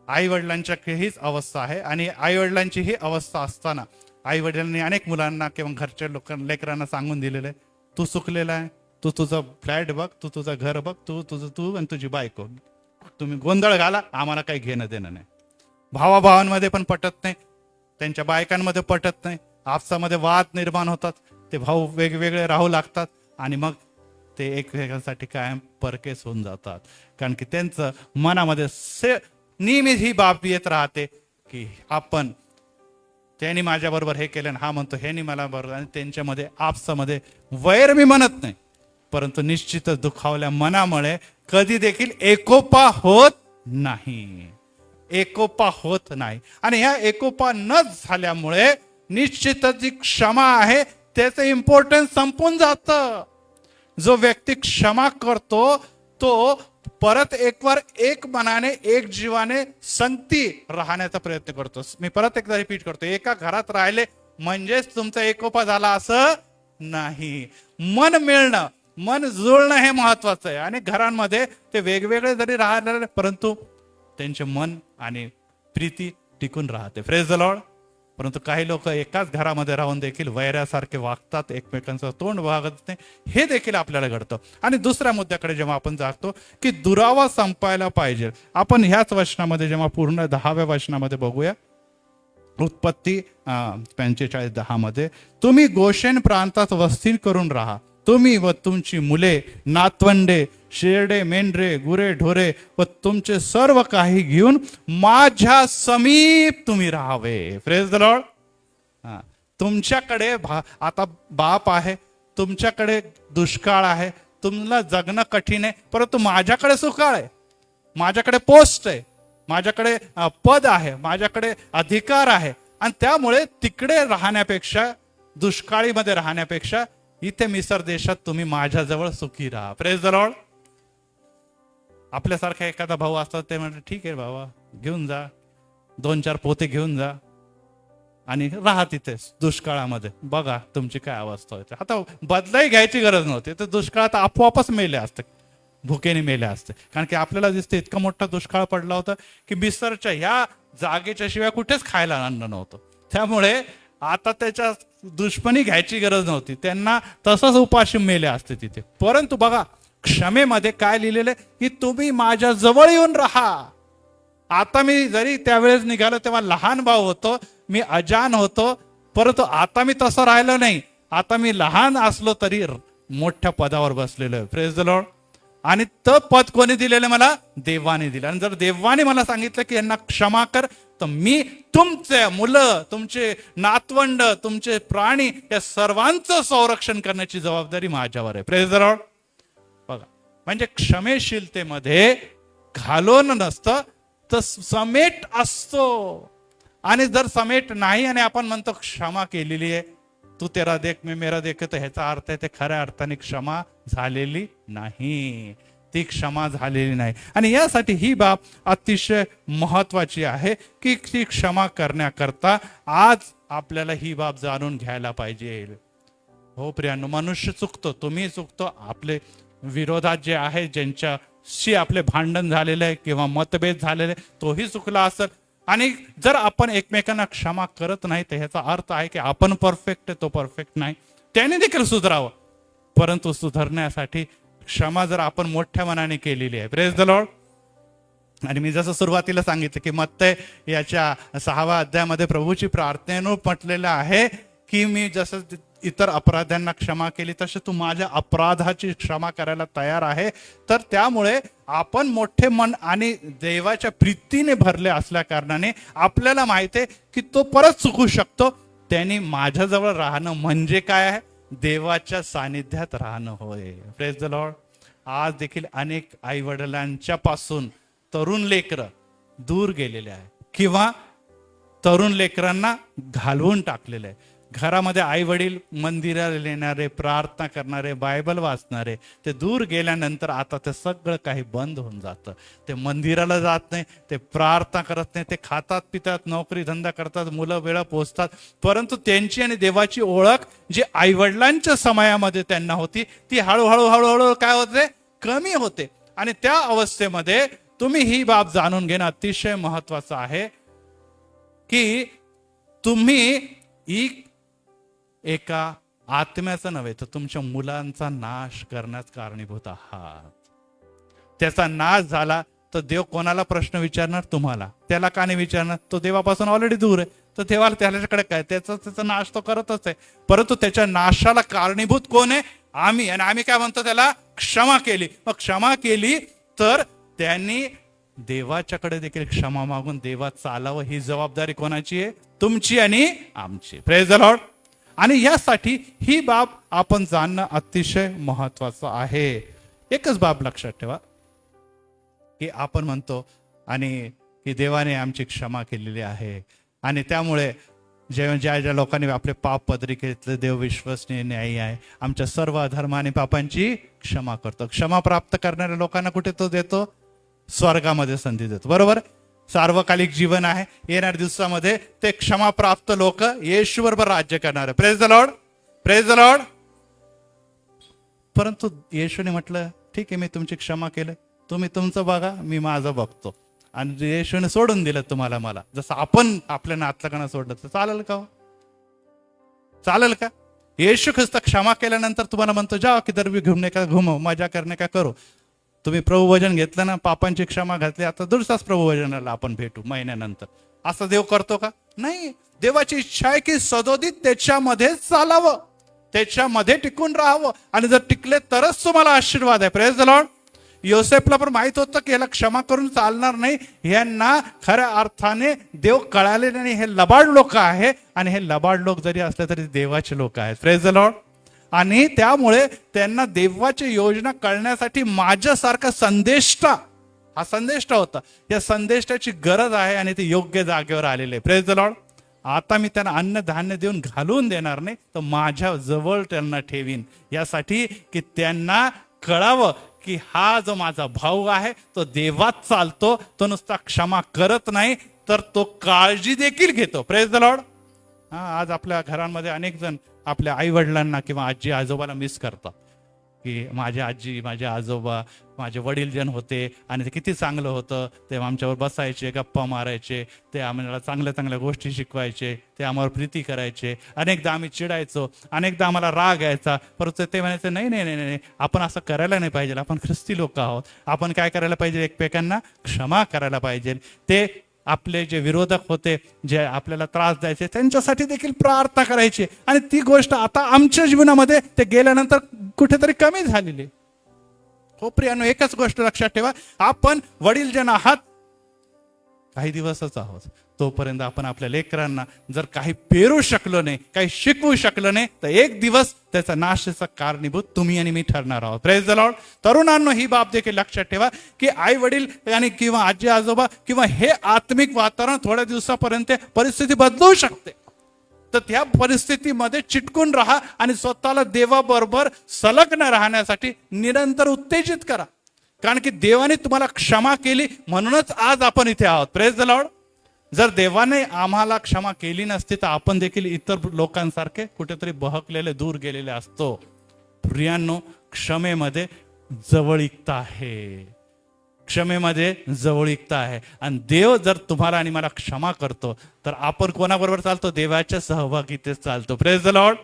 आई वडिलांच्याकडे हीच अवस्था आहे. आणि आई वडिलांची ही अवस्था असताना आई वडिलांनी अनेक मुलांना किंवा घरच्या लेकरांना सांगून दिलेलं आहे, तू चुकलेला आहे, तू तुझं फ्लॅट बघ, तू तुझं घर बघ, तू आणि तुझी बायको, तुम्ही गोंधळ घाला, आम्हाला काही घेणं देणं नाही. भावाभावांमध्ये पण पटत नाही, त्यांच्या बायकांमध्ये पटत नाही, आपसामध्ये वाद निर्माण होतात, ते भाऊ वेगवेगळे राहू लागतात आणि मग ते एकमेकांसाठी कायम परकेस होऊन जातात. कारण की त्यांचं मनामध्ये नेहमी ही बाब येत राहते की आपण त्यांनी माझ्याबरोबर हे केलं, हा म्हणतो ह्यानी मला बरोबर, आणि त्यांच्यामध्ये आपसामध्ये वैर मी म्हणत नाही, परंतु निश्चितच दुखावल्या मनामुळे कधी देखील एकोपा होत नाही. एकोपा होत नाही. आणि ह्या एकोपा न झाल्यामुळे निश्चितच जी क्षमा आहे त्याचं इम्पॉर्टन्स संपून जातं. जो व्यक्ती क्षमा करतो तो परत एक मनाने एक जीवाने संगती राहण्याचा प्रयत्न करतो. मी परत एकदा रिपीट करतो, एका घरात राहिले म्हणजेच तुमचा एकोपा झाला असं नाही. मन मिळणं, मन जुळणं हे महत्वाचं आहे. आणि घरांमध्ये ते वेगवेगळे जरी राहिले परंतु त्यांचे मन आणि प्रीती टिकून राहते. Praise the Lord. परंतु काही लोक एकाच घरामध्ये राहून देखील वैरासारखे वागतात, एकमेकांचं तोंड बघत नाही, हे देखील आपल्याला घडतं. आणि दुसऱ्या मुद्द्याकडे जेव्हा आपण जातो की दुरावा संपायला पाहिजे, आपण ह्याच वचनामध्ये जेव्हा पूर्ण 10व्या वचनामध्ये बघूया, उत्पत्ती 45:10 मध्ये, तुम्ही गोशेन प्रांतात वस्ती करून राहा, तुम्ही व तुमची मुले, नातवंडे, शेरडे, मेंढरे, गुरे, ढोरे व तुमचे सर्व काही घेऊन माझ्या समीप तुम्ही राहावे. Praise the Lord. तुमच्याकडे आता बाप आहे, तुमच्याकडे दुष्काळ आहे, तुम्हाला जगणं कठीण आहे, परंतु माझ्याकडे सुकाळ आहे, माझ्याकडे पोस्ट आहे, माझ्याकडे पद आहे, माझ्याकडे अधिकार आहे. आणि त्यामुळे तिकडे राहण्यापेक्षा, दुष्काळीमध्ये राहण्यापेक्षा इथे मिसर देशात तुम्ही माझ्याजवळ सुखी राहा. Praise the Lord. आपल्यासारखा एखादा भाऊ असतात, ते म्हणतात ठीक आहे बाबा, घेऊन जा, 2-4 पोते घेऊन जा आणि राहा तिथे दुष्काळामध्ये, बघा तुमची काय अवस्था होते. आता बदलाही घ्यायची गरज नव्हती, तर दुष्काळात आपोआपच मेले असते, भुकेने मेले असते. कारण की आपल्याला दिसते इतका मोठा दुष्काळ पडला होता की मिसरच्या ह्या जागेच्या शिवाय कुठेच खायला अन्न नव्हतं. त्यामुळे आता त्याच्या दुश्मनी घ्यायची गरज नव्हती, त्यांना तसंच उपाशी मेले असते तिथे. परंतु बघा क्षमेमध्ये काय लिहिलेलं आहे की तुम्ही माझ्या जवळ येऊन राहा. आता मी जरी त्यावेळेस निघालो तेव्हा लहान भाऊ होतो, मी अजान होतो, परंतु आता मी तसं राहिलो नाही. आता मी लहान असलो तरी मोठ्या पदावर बसलेलो आहे. Praise the Lord. आणि ते पद कोणी दिलेलं मला? देवाने दिलं. आणि जर देवाने मला सांगितलं की यांना क्षमा कर, तर मी तुमचे मुलं, तुमचे नातवंड, तुमचे प्राणी या सर्वांचं संरक्षण करण्याची जबाबदारी माझ्यावर आहे. Praise the Lord. बघा, म्हणजे क्षमेशीलतेमध्ये घालवण नसतं तर समेट असतो. आणि जर समेट नाही आणि आपण म्हणतो क्षमा केलेली आहे, तू तेरा देख मी मेरा देख, तर ह्याचा अर्थ आहे ते खऱ्या अर्थाने क्षमा झालेली नाही, ती क्षमा झालेली नाही. आणि यासाठी ही बाब अतिशय महत्वाची आहे की ती क्षमा करण्याकरता आज आपल्याला ही बाब जाणून घ्यायला पाहिजे. हो प्रियांनो, मनुष्य चुकतो, तुम्ही चुकतो, आपले विरोधात जे आहे, ज्यांच्याशी आपले भांडण झालेले आहे किंवा मतभेद झालेले, तोही चुकला असेल. आणि जर आपण एकमेकांना क्षमा करत नाही तर ह्याचा अर्थ आहे की आपण परफेक्ट आहे, तो परफेक्ट नाही, त्याने देखील सुधारावं. परंतु सुधारण्यासाठी क्षमा जर आपण मोठ्या मनाने केलेली आहे. Praise the Lord. आणि मी जसं सुरुवातीला सांगितलं की मत्तय याच्या 6व्या अध्यायामध्ये प्रभूची प्रार्थनेनं म्हटलेलं आहे की मी जसं इतर अपराध्यांना क्षमा केली तसे तू माझ्या अपराधाची क्षमा करायला तयार आहे. तर त्यामुळे आपण मोठे मन आणि देवाच्या प्रीतीने भरले असल्या कारणाने आपल्याला माहिती आहे की तो परत चुकू शकतो. त्यांनी माझ्याजवळ राहणं म्हणजे काय आहे? देवाच्या सानिध्यात राहणं होय. Praise the Lord. आज देखील अनेक आई वडिलांच्या पासून तरुण लेकरं दूर गेलेले आहे किंवा तरुण लेकरांना घालवून टाकलेले आहे. घरामध्ये आई वडील मंदिराला येणारे, प्रार्थना करणारे, बायबल वाचणारे, ते दूर गेल्यानंतर आता ते सगळं काही बंद होऊन जातं. ते मंदिराला जात नाही, ते प्रार्थना करत नाही, ते खातात पितात, नोकरी धंदा करतात, मुलं वेळा पोचतात, परंतु त्यांची आणि देवाची ओळख जी आई वडिलांच्या समयामध्ये त्यांना होती ती हळूहळू हळूहळू काय होते? कमी होते. आणि त्या अवस्थेमध्ये तुम्ही ही बाब जाणून घेणं अतिशय महत्वाचं आहे की तुम्ही एका आत्म्याचा नव्हे तर तुमच्या मुलांचा नाश करण्यास कारणीभूत आहात. त्याचा नाश झाला तर देव कोणाला प्रश्न विचारणार? तुम्हाला. त्याला का नाही विचारणार? तो देवापासून ऑलरेडी दूर आहे. तर देवाला त्याच्याकडे काय? त्याचा नाश तो करतच आहे. परंतु त्याच्या नाशाला कारणीभूत कोण आहे? आम्ही. आणि आम्ही काय म्हणतो? त्याला क्षमा केली. मग क्षमा केली तर त्यांनी देवाच्याकडे देखील क्षमा मागून देवा चालावं. ही जबाबदारी कोणाची आहे? तुमची आणि आमची. Praise the Lord. आणि यासाठी ही बाब आपण जाणणं अतिशय महत्वाचं आहे. एकच बाब लक्षात ठेवा की आपण म्हणतो आणि की देवाने आमची क्षमा केलेली आहे आणि त्यामुळे ज्या ज्या लोकांनी आपले पाप पदरी घेतले, देव विश्वसनीय न्यायी आहे, आमच्या सर्व अधर्म आणि पापांची क्षमा करतो. क्षमा प्राप्त करणाऱ्या लोकांना कुठे तो देतो? स्वर्गामध्ये संधी देतो. बरोबर. सार्वकालिक जीवन आहे. येणाऱ्या दिवसामध्ये ते क्षमा प्राप्त लोक येशू बरोबर राज्य करणार आहे. Praise the Lord. Praise the Lord. परंतु येशूने म्हटलं ठीक आहे, मी तुमची क्षमा केलं, तुम्ही तुमचं बघा, मी माझं बघतो. आणि येशूने सोडून दिलं तुम्हाला मला, जसं आपण आपल्या नातलकांना सोडलं तर चालेल का? चालेल का? येशू ख्रिस्त क्षमा केल्यानंतर तुम्हाला म्हणतो जाओ किधर भी घुमने का घुमो, मजा करने का करो. तुम्ही प्रभू वचन घेतलं ना, पापांची क्षमा घातली, आता दुसराच प्रभू वचनाला आपण भेटू महिन्यानंतर. असं देव करतो का? नाही. देवाची इच्छा आहे की सदोदित त्याच्यामध्येच चालावं, त्याच्यामध्ये टिकून राहावं. आणि जर टिकले तरच तुम्हाला आशीर्वाद आहे. Praise the Lord. योसेफला पण माहित होतं की याला क्षमा करून चालणार नाही, यांना खऱ्या अर्थाने देव कळाले नाही, हे लबाड लोक आहे. आणि हे लबाड लोक जरी असले तरी देवाचे लोक आहेत. Praise the Lord. आणि त्यामुळे त्यांना देवाची योजना कळण्यासाठी माझ्यासारखा संदेष्टा, हा संदेष्टा होता, या संदेष्टाची गरज आहे आणि ते योग्य जागेवर आलेले. Praise the Lord. आता मी त्यांना अन्न धान्य देऊन घालवून देणार नाही, तर माझ्या जवळ त्यांना ठेवीन, यासाठी की त्यांना कळावं की हा जो माझा भाऊ आहे तो देवात चालतो, तो नुसता क्षमा करत नाही तर तो काळजी देखील घेतो. Praise the Lord. आज आपल्या घरांमध्ये अनेक जण आपल्या आई वडिलांना किंवा आजी आजोबाला मिस करतात की माझे आजी, माझे आजोबा, माझे वडील जण होते आणि ते किती चांगलं होतं, ते आमच्यावर बसायचे, गप्पा मारायचे, ते आम्हाला चांगल्या चांगल्या गोष्टी शिकवायचे, ते आम्हावर प्रीती करायचे. अनेकदा आम्ही चिडायचो, अनेकदा आम्हाला राग यायचा, परंतु ते म्हणायचे नाही नाही नाही नाही, आपण असं करायला नाही पाहिजे, आपण ख्रिस्ती लोक आहोत, आपण काय करायला पाहिजे? एकमेकांना क्षमा करायला पाहिजे. ते आपले जे विरोधक होते, जे आपल्याला त्रास द्यायचे, त्यांच्यासाठी देखील प्रार्थना करायची. आणि ती गोष्ट आता आमच्या जीवनामध्ये ते गेल्यानंतर कुठेतरी कमी झालेली. हो प्रियानो, एकच गोष्ट लक्षात ठेवा, आपण वडील जण आहात, काही दिवसच आहोत. तोपर्यंत आपण आपल्या लेकरांना जर काही पेरू शकलो नाही, काही शिकवू शकलो नाही, तर एक दिवस त्याचा नाशाचा कारणीभूत तुम्ही आणि मी ठरणार आहोत. Praise the Lord. तरुणांनो, ही बाब देखील लक्षात ठेवा की आई वडील आणि किंवा आजी आजोबा किंवा हे आत्मिक वातावरण थोड्या दिवसापर्यंत परिस्थिती बदलू शकते. तर त्या परिस्थितीमध्ये चिटकून राहा आणि स्वतःला देवाबरोबर संलग्न राहण्यासाठी निरंतर उत्तेजित करा. कारण की देवाने तुम्हाला क्षमा केली म्हणूनच आज आपण इथे आहोत. Praise the Lord. जर देवाने आम्हाला क्षमा केली नसती तर आपण देखील इतर लोकांसारखे कुठेतरी बहकलेले, दूर गेलेले असतो. प्रियांनो, क्षमेमध्ये जवळीकता आहे, क्षमेमध्ये जवळीकता आहे. आणि देव जर तुम्हाला आणि मला क्षमा करतो तर आपण कोणाबरोबर चालतो? देवाच्या सहभागीतेत चालतो. Praise the Lord.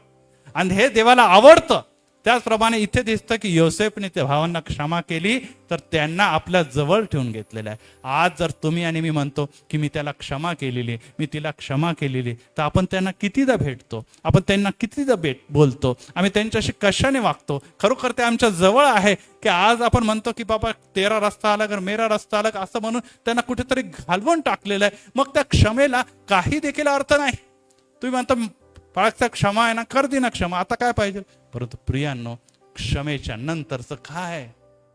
आणि हे देवाला आवडतं. त्याचप्रमाणे इथे दिसतं की योसेफने त्या भावांना क्षमा केली, तर त्यांना आपल्या जवळ ठेवून घेतलेलं आहे. आज जर तुम्ही आणि मी म्हणतो की मी त्याला क्षमा केलेली, मी तिला क्षमा केलेली, तर आपण त्यांना कितीदा भेटतो, आपण त्यांना कितीदा बोलतो, आम्ही त्यांच्याशी कशाने वागतो? खरोखर ते आमच्या जवळ आहे की आज आपण म्हणतो की बाबा तेरा रस्ता अलग और मेरा रस्ता अलग, असं म्हणून त्यांना कुठेतरी घालवून टाकलेलं आहे. मग त्या क्षमेला काही देखील अर्थ नाही. तुम्ही म्हणता बाळगता क्षमा आहे ना, कर दे ना क्षमा, आता काय पाहिजे? परंतु प्रियांनो, क्षमेच्या नंतरचं काय?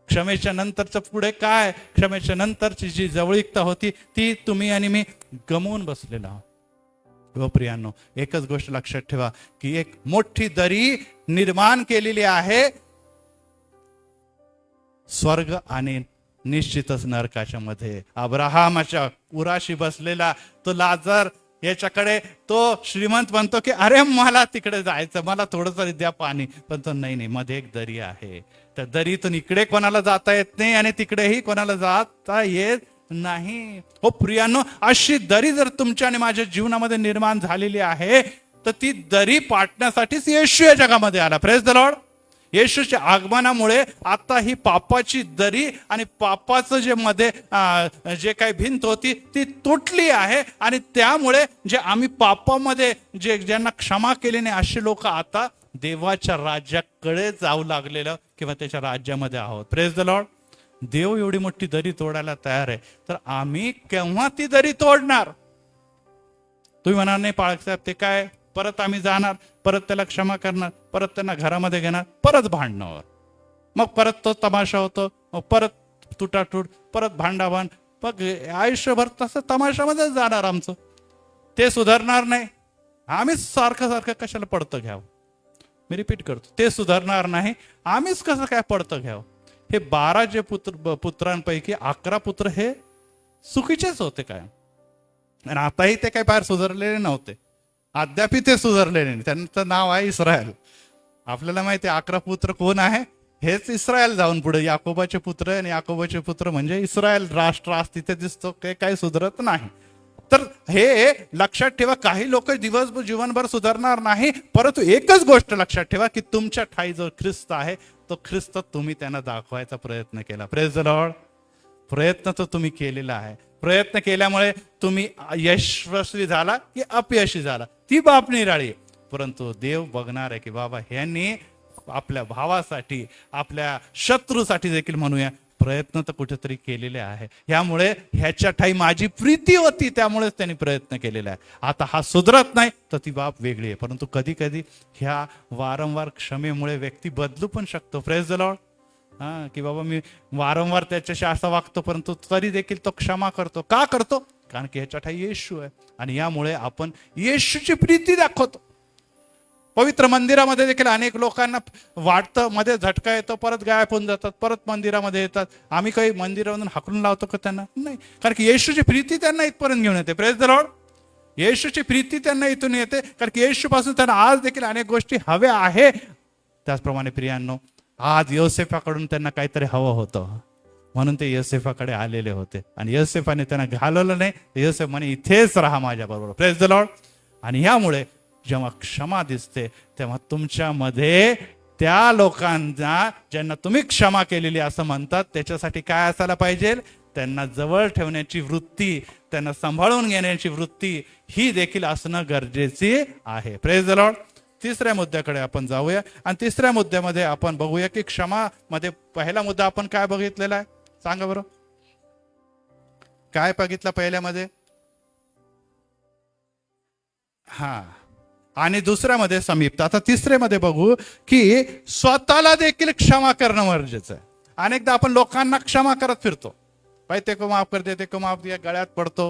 क्षमेच्या नंतरचं पुढे काय? क्षमेच्या नंतरची जी जवळीकता होती ती तुम्ही आणि मी गमवून बसलेलो आहोत. हो प्रियांनो, एकच गोष्ट लक्षात ठेवा की एक मोठी दरी निर्माण केलेली आहे स्वर्ग आणि निश्चितच नरकाच्या मध्ये. अब्राहामाच्या उराशी बसलेला तो लाजर याच्याकडे तो श्रीमंत म्हणतो की अरे मला तिकडे जायचं, मला थोडंसं द्या पाणी. पण तो नाही, मध्ये एक दरी आहे, त्या दरीतून इकडे कोणाला जाता येत नाही आणि तिकडेही कोणाला जाता येत नाही. हो प्रियांनो, अशी दरी जर तुमच्या आणि माझ्या जीवनामध्ये निर्माण झालेली आहे, तर ती दरी पाटण्यासाठीच येशू या जगामध्ये आला. Praise the Lord. येशूच्या आगमनामुळे आता ही पापाची दरी आणि पापाचं जे मध्ये जे काही भिंत होती ती तुटली आहे. आणि त्यामुळे जे आम्ही पापामध्ये ज्यांना क्षमा केली नाही असे लोक आता देवाच्या राज्याकडे जाऊ लागलेलं किंवा त्याच्या राज्यामध्ये आहोत. Praise the Lord. देव एवढी मोठी दरी तोडायला तयार आहे, तर आम्ही केव्हा ती दरी तोडणार? तुम्ही म्हणणार नाही पाळक साहेब ते काय, परत आम्ही जाणार, परत त्याला क्षमा करणार, परत त्यांना घरामध्ये घेणार, परत भांडणावर, मग परत तो तमाशा होतो, मग परत तुटाटूट, परत भांडाभांड, मग आयुष्यभर तसं तमाशामध्येच जाणार आमचं. ते सुधारणार नाही. आम्हीच सारखं सारखं कशाला पडतं घ्यावं? मी रिपीट करतो, ते सुधारणार नाही, आम्हीच कसं काय पडतं घ्यावं? हे 12 जे पुत्रांपैकी 11 पुत्र हे चुकीचेच होते काय, आणि आताही ते काही बाहेर सुधारलेले नव्हते, अद्यापही ते सुधारलेले नाही. त्यांचं नाव आहे इस्रायल. आपल्याला माहिती आहे 11 पुत्र कोण आहे, हेच इस्रायल. जाऊन पुढे याकोबाचे पुत्र, आणि याकोबाचे पुत्र म्हणजे इस्रायल राष्ट्र आज तिथे दिसतो, काही सुधारत नाही. तर हे लक्षात ठेवा, काही लोक दिवसभर जीवनभर सुधारणार नाही, परंतु एकच गोष्ट लक्षात ठेवा की तुमच्या ठाई जो ख्रिस्त आहे तो ख्रिस्त तुम्ही त्यांना दाखवायचा प्रयत्न केला. Praise the Lord. प्रयत्न तर तुम्ही केलेला आहे. प्रयत्न केल्यामुळे तुम्ही यशस्वी झाला की अपयशी झाला ती बाब निराळी, परंतु देव बघणार आहे की बाबा ह्यांनी आपल्या भावासाठी, आपल्या शत्रूसाठी देखील म्हणूया प्रयत्न तर कुठेतरी केलेले आहे. यामुळे ह्याच्या ठाई माझी प्रीती होती, त्यामुळेच त्यांनी प्रयत्न केलेला आहे. आता हा सुधरत नाही तर ती बाब वेगळी आहे, परंतु कधी कधी ह्या वारंवार क्षमेमुळे व्यक्ती बदलू पण शकतो. Praise the Lord. की बाबा मी वारंवार त्याच्याशी असं वागतो, परंतु तरी देखील तो क्षमा करतो. का करतो? कारण की ह्याच्या ठाई येशू आहे, आणि यामुळे आपण येशूची प्रीती दाखवतो. पवित्र मंदिरामध्ये देखील अनेक लोकांना वाटतं, मध्ये झटका येतो, परत गायब होऊन जातात, परत मंदिरामध्ये येतात. आम्ही काही मंदिरामधून हाकलून लावतो का त्यांना? नाही, कारण की येशूची प्रीती त्यांना इथपर्यंत घेऊन येते. Praise the Lord. येशूची प्रीती त्यांना इथून येते, कारण की येशूपासून त्यांना आज देखील अनेक गोष्टी हव्या आहे. त्याचप्रमाणे प्रियांनो, आज योसेफाकडून त्यांना काहीतरी हवं होतं, म्हणून ते योसेफाकडे आलेले होते, आणि योसेफाने त्यांना घालवलं नाही. योसेफ म्हणे इथेच राहा माझ्या बरोबर. Praise the Lord. आणि यामुळे जेव्हा क्षमा दिसते तेव्हा तुमच्यामध्ये त्या लोकांना ज्यांना तुम्ही क्षमा केलेली असं म्हणतात, त्याच्यासाठी काय असायला पाहिजे? त्यांना जवळ ठेवण्याची वृत्ती, त्यांना सांभाळून घेण्याची वृत्ती ही देखील असणं गरजेची आहे. Praise the Lord. तिसऱ्या मुद्द्याकडे आपण जाऊया, आणि तिसऱ्या मुद्द्यामध्ये आपण बघूया की क्षमा मध्ये पहिला मुद्दा आपण काय बघितलेला आहे? सांगा बरं, काय बघितलं पहिल्यामध्ये? आणि दुसऱ्यामध्ये समीपता. आता तिसऱ्यामध्ये बघू की स्वतःला देखील क्षमा करणं गरजेचं आहे. अनेकदा आपण लोकांना क्षमा करत फिरतो, भाई ते को माफ कर दे, ते को माफ दिया, गळ्यात पडतो,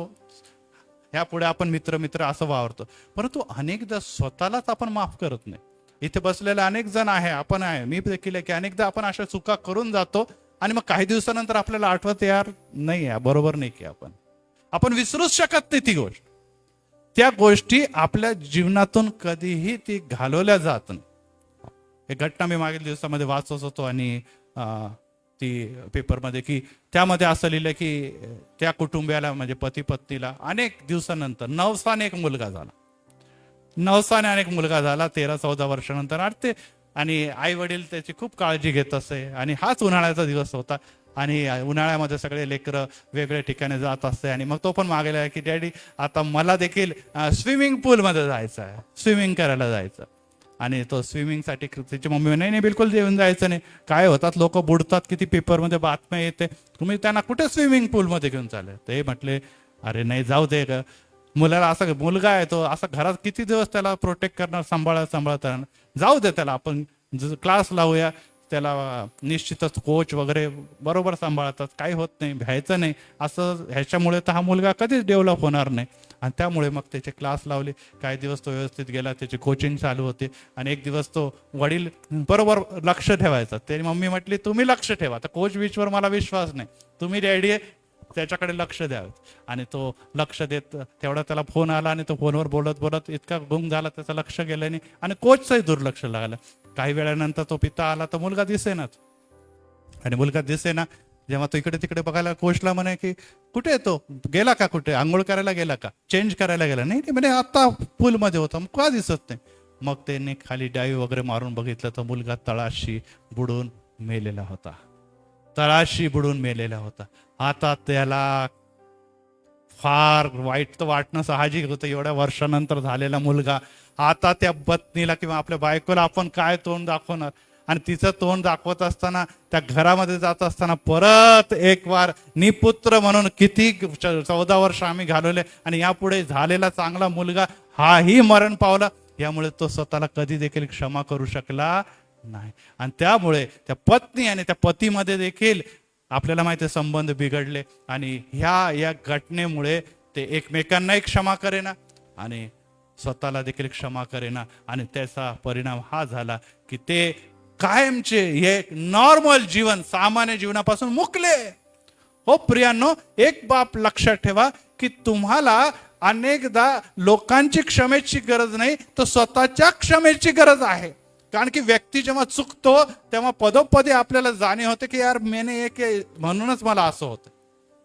ह्या पुढे आपण मित्र मित्र असं वावरतो, परंतु अनेकदा स्वतःलाच आपण माफ करत नाही. इथे बसलेले अनेक जण आहे, आपण आहे, मी देखील, की अनेकदा आपण अशा चुका करून जातो, आणि मग काही दिवसानंतर आपल्याला आठवत यार नाही, बरोबर नाही की आपण विसरूच शकत नाही ती गोष्ट. त्या गोष्टी आपल्या जीवनातून कधीही ती घालवल्या जात नाही. एक घटना मी मागील दिवसामध्ये वाचत होतो, आणि ती पेपरमध्ये, की त्यामध्ये असं लिहिलं की त्या कुटुंबियाला, म्हणजे पती पत्नीला अनेक दिवसानंतर नवसाने एक मुलगा झाला. 13-14 वर्षानंतर. आणि ते आणि आई वडील त्याची खूप काळजी घेत असे. आणि हाच उन्हाळ्याचा दिवस होता आणि उन्हाळ्यामध्ये सगळे लेकरं वेगळ्या ठिकाणी जात असते. आणि मग तो पण मागेला आहे की डॅडी आता मला देखील स्विमिंग पूलमध्ये जायचं आहे, स्विमिंग करायला जायचं. आणि तो स्विमिंगसाठी त्याची मम्मी म्हणे, नाही बिलकुल येऊन जायचं नाही, काय होतात लोक बुडतात, किती पेपरमध्ये बातम्या येते, तुम्ही त्यांना कुठे स्विमिंग पूलमध्ये घेऊन चालले. ते म्हटले अरे नाही जाऊ दे ग, मुलाला असा मुलगा आहे तो असा घरात किती दिवस त्याला प्रोटेक्ट करणार, सांभाळता जाऊ दे त्याला, आपण क्लास लावूया त्याला, निश्चितच कोच वगैरे बरोबर सांभाळतात, काही होत नाही, भ्यायचं नाही असं. ह्याच्यामुळे तर हा मुलगा कधीच डेव्हलप होणार नाही. आणि त्यामुळे मग त्याचे क्लास लावले, काही दिवस तो व्यवस्थित गेला, त्याची कोचिंग चालू होते. आणि एक दिवस तो वडील बरोबर लक्ष ठेवायचा, त्याची मम्मी म्हटली तुम्ही लक्ष ठेवा, तर कोच बीचवर मला विश्वास नाही, तुम्ही डॅडी आहे त्याच्याकडे लक्ष द्यावं. आणि तो लक्ष देत तेवढा त्याला फोन आला आणि तो फोनवर बोलत बोलत इतका गुंग झाला, त्याचं लक्ष गेलं नाही आणि कोचचंही दुर्लक्ष लागलं. काही वेळानंतर तो पिता आला तर मुलगा दिसेनाच. आणि मुलगा दिसेना, जेव्हा तो इकडे तिकडे बघायला, कोचला म्हणे की कुठे तो गेला का, कुठे आंघोळ करायला गेला का, चेंज करायला गेला, नाही म्हणे आता पूलमध्ये होता, मग का दिसत नाही. मग त्याने खाली डाईव्ह वगैरे मारून बघितलं तर मुलगा तळाशी बुडून मेलेला होता, तळाशी बुडून मेलेला होता. आता त्याला फार वाईट तर वाटणं साहजिक होतं, एवढ्या वर्षानंतर झालेला मुलगा. आता त्या पत्नीला किंवा आपल्या बायकोला आपण काय तोंड दाखवणार. आणि तिचं तोंड दाखवत असताना, त्या घरामध्ये जात असताना परत एक वार निपुत्र म्हणून किती 14 वर्ष आम्ही घालवले, आणि यापुढे झालेला चांगला मुलगा हाही मरण पावला. यामुळे तो स्वतःला कधी देखील क्षमा करू शकला नाही. आणि त्यामुळे त्या पत्नी आणि त्या पतीमध्ये देखील आपल्याला माहिती आहे संबंध बिघडले. आणि या घटनेमुळे ते एकमेकांनाही क्षमा करेना आणि स्वतःला देखील क्षमा करेना. आणि त्याचा परिणाम हा झाला की ते कायमचे हे नॉर्मल जीवन, सामान्य जीवनापासून मुकले. हो प्रियांनो, एक बाब लक्षात ठेवा की तुम्हाला अनेकदा लोकांची क्षमेची गरज नाही, तर स्वतःच्या क्षमेची गरज आहे. कारण की व्यक्ती जेव्हा चुकतो तेव्हा पदोपदी आपल्याला जाणीव होते की यार मेने एक म्हणूनच मला असं होतं.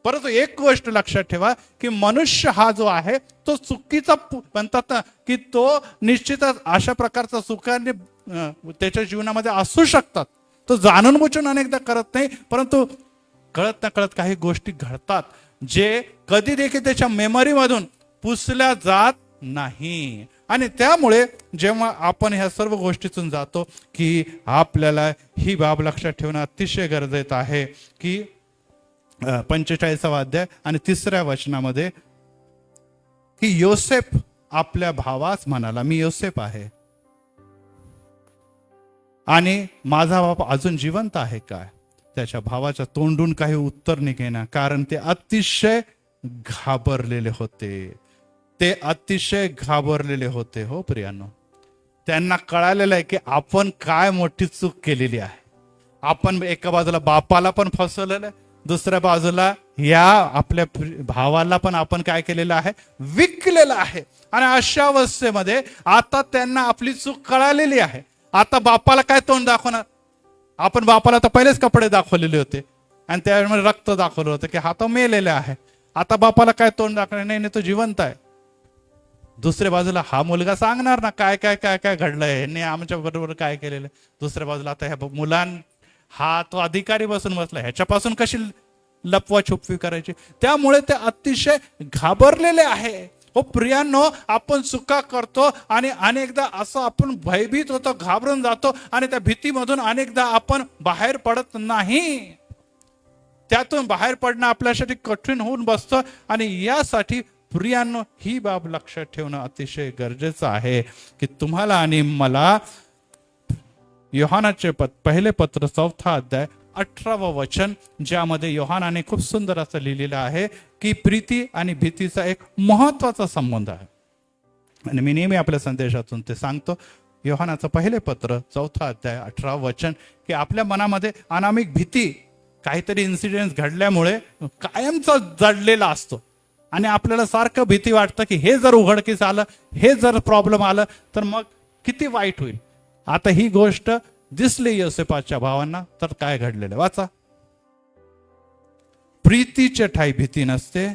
परंतु एक गोष्ट लक्षात ठेवा की मनुष्य हा जो आहे तो चुकीचा म्हणतात ना की तो निश्चितच अशा प्रकारचा चुकाने त्याच्या जीवनामध्ये असू शकतात. तो जाणून बुजून अनेकदा करत नाही, परंतु कळत न कळत काही गोष्टी घडतात जे कधी देखील त्याच्या मेमरीमधून पुसल्या जात नाही. आणि त्यामुळे जेव्हा आपण ह्या सर्व गोष्टीतून जातो की आपल्याला ही बाब लक्षात ठेवणं अतिशय गरजेचं आहे की 45वा अध्याय आणि 3ऱ्या वचनामध्ये की योसेफ आपल्या भावास म्हणाला, मी योसेफ आहे आणि माझा बाप अजून जिवंत आहे काय. त्याच्या भावाच्या तोंडून काही उत्तर निघेना, कारण ते अतिशय घाबरलेले होते. ते अतिशय घाबरलेले होते. हो प्रियांनो, त्यांना कळालेलं आहे की आपण काय मोठी चूक केलेली आहे. आपण एका बाजूला बापाला पण फसवलेलं आहे, दुसऱ्या बाजूला या आपल्या भावाला पण आपण काय केलेलं आहे, विकलेलं आहे. आणि अशा अवस्थेमध्ये आता त्यांना आपली चूक कळालेली आहे. आता बापाला काय तोंड दाखवणार. आपण बापाला तर पहिलेच कपडे दाखवलेले होते आणि त्यामुळे रक्त दाखवलं होतं की हा तो मेलेला आहे. आता बापाला काय तोंड दाखवणार, नाही तो जिवंत आहे. दुसऱ्या बाजूला हा मुलगा सांगणार ना काय काय काय काय घडलंय, यांनी आमच्या बरोबर काय केलेलं. दुसऱ्या बाजूला आता ह्या हा तो अधिकारी बसून बसला, ह्याच्यापासून कशी लपवा छुपवी करायची. त्यामुळे ते अतिशय घाबरलेले आहे. हो प्रियांनो, आपण चुका करतो आणि अनेकदा असं आपण भयभीत होतो, घाबरून जातो आणि त्या भीतीमधून अनेकदा आपण बाहेर पडत नाही. त्यातून बाहेर पडणं आपल्यासाठी कठीण होऊन बसतं. आणि यासाठी प्रियांनो ही बाब लक्षात ठेवणं अतिशय गरजेचं आहे की तुम्हाला आणि मला योहानाचे पहिले पत्र 4था अध्याय 18वं वचन, ज्यामध्ये योहानाने खूप सुंदर असं लिहिलेलं आहे की प्रीती आणि भीतीचा एक महत्वाचा संबंध आहे. आणि मी नेहमी आपल्या संदेशातून ते सांगतो. योहानाचं पहिले पत्र 4था अध्याय 18वं वचन की आपल्या मनामध्ये अनामिक भीती, काहीतरी इन्सिडेंट घडल्यामुळे कायमचा जडलेला असतो आणि आपल्याला सारखं भीती वाटतं की हे जर उघडकीस आलं, हे जर प्रॉब्लेम आलं तर मग किती वाईट होईल. आता ही गोष्ट दिसली योसेफाच्या भावांना, तर काय घडलेलं वाचा. प्रीतीच्या ठाई भीती नसते,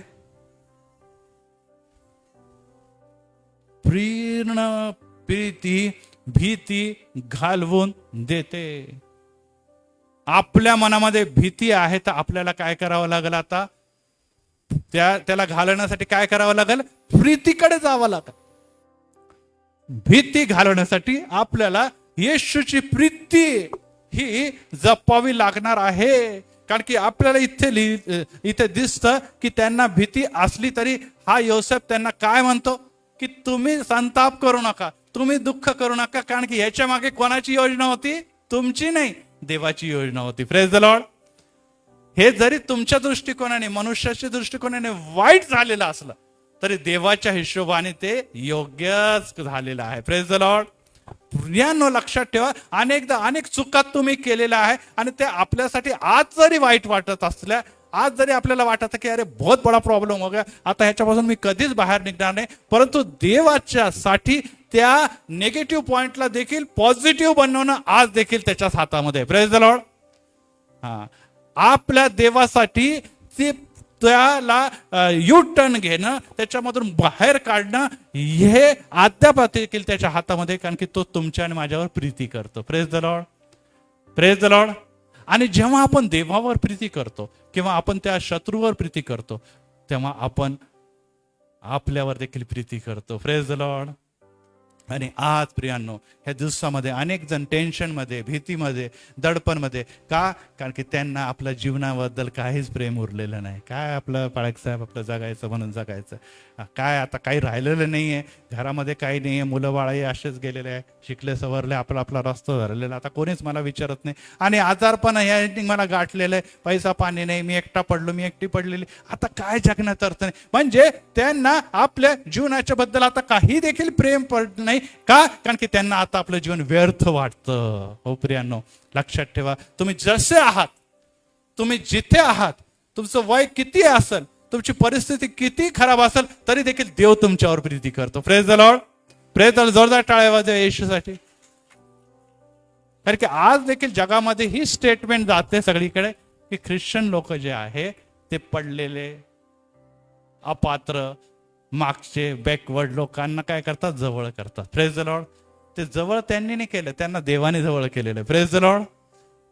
पूर्ण प्रीती भीती घालवून देते. आपल्या मनामध्ये भीती आहे तर आपल्याला काय करावं लागेल आता? त्याला घालवण्यासाठी काय करावं लागेल? प्रीतीकडे जावं लागेल. भीती घालवण्यासाठी आपल्याला येशूची प्रीती ही जपावी लागणार आहे. कारण की आपल्याला इथे दिसतं की त्यांना भीती असली तरी हा योसेफ त्यांना काय म्हणतो की तुम्ही संताप करू नका, तुम्ही दुःख करू नका, कारण की याच्या मागे कोणाची योजना होती? तुमची नाही, देवाची योजना होती. Praise the Lord. हे जरी तुमच्या दृष्टिकोनाने, मनुष्याच्या दृष्टिकोनाने वाईट झालेलं असलं तरी देवाच्या हिशोबाने ते योग्यच झालेलं आहे. Praise the Lord. प्रियांनो, लक्षात ठेवा, अनेक चुका तुम्ही केलेल्या आहे आणि ते आपल्यासाठी आज जरी वाईट वाटत असल्या, आज जरी आपल्याला वाटत की अरे बहुत बडा प्रॉब्लेम हो गया, आता ह्याच्यापासून मी कधीच बाहेर निघणार नाही, परंतु देवाच्या साठी त्या नेगेटिव्ह पॉइंटला देखील पॉझिटिव्ह बनवणं आज देखील त्याच्याच हातामध्ये. Praise the Lord. आपल्या देवासाठी ते त्याला यू टर्न घेणं, त्याच्यामधून बाहेर काढणं, हे अद्याप देखील त्याच्या हातामध्ये, कारण की तो तुमच्या आणि माझ्यावर प्रीती करतो. Praise the Lord. Praise the Lord. आणि जेव्हा आपण देवावर प्रीती करतो किंवा आपण त्या शत्रूवर प्रीती करतो तेव्हा आपण आपल्यावर देखील प्रीती करतो. Praise the Lord. आणि आज प्रियांनो, ह्या दिवसामध्ये अनेक जण टेन्शनमध्ये, भीतीमध्ये, दडपणमध्ये का? कारण की त्यांना आपल्या जीवनाबद्दल काहीच प्रेम उरलेलं नाही. काय आपलं पाळक साहेब, आपलं जगायचं म्हणून जगायचं, काय आता काही राहिलेलं नाही आहे, घरामध्ये काही नाही आहे, मुलं बाळाही असेच गेलेले आहे, शिकले सवरले, आपला रस्ता धरलेला, आता कोणीच मला विचारत नाही. आणि आजारपण ह्या मला गाठलेलं आहे, पैसा पाणी नाही, मी एकटा पडलो, मी एकटी पडलेली, आता काय जगण्यात अर्थ नाही. म्हणजे त्यांना आपल्या जीवनाच्या बद्दल आता काही देखील प्रेम पडलं नाही. का? कारण की त्यांना आता आपलं जीवन व्यर्थ वाटतं. हो प्रियांनो, लक्षात ठेवा, तुम्ही जसे आहात, तुम्ही जिथे आहात, तुमचं वय किती असेल, तुमची परिस्थिती किती खराब असेल, तरी देखील देव तुमच्यावर प्रीती करतो. Praise the Lord. Praise the Lord. जोरदार टाळ्या वाजवा येशूसाठी. कारण की आज देखील जगामध्ये ही स्टेटमेंट जाते सगळीकडे की ख्रिश्चन लोक जे आहे ते पडलेले, अपात्र, मागचे, बॅकवर्ड लोकांना काय करतात? जवळ करतात. Praise the Lord. ते जवळ त्यांनी नाही केलं, त्यांना देवाने जवळ केलेलं. Praise the Lord.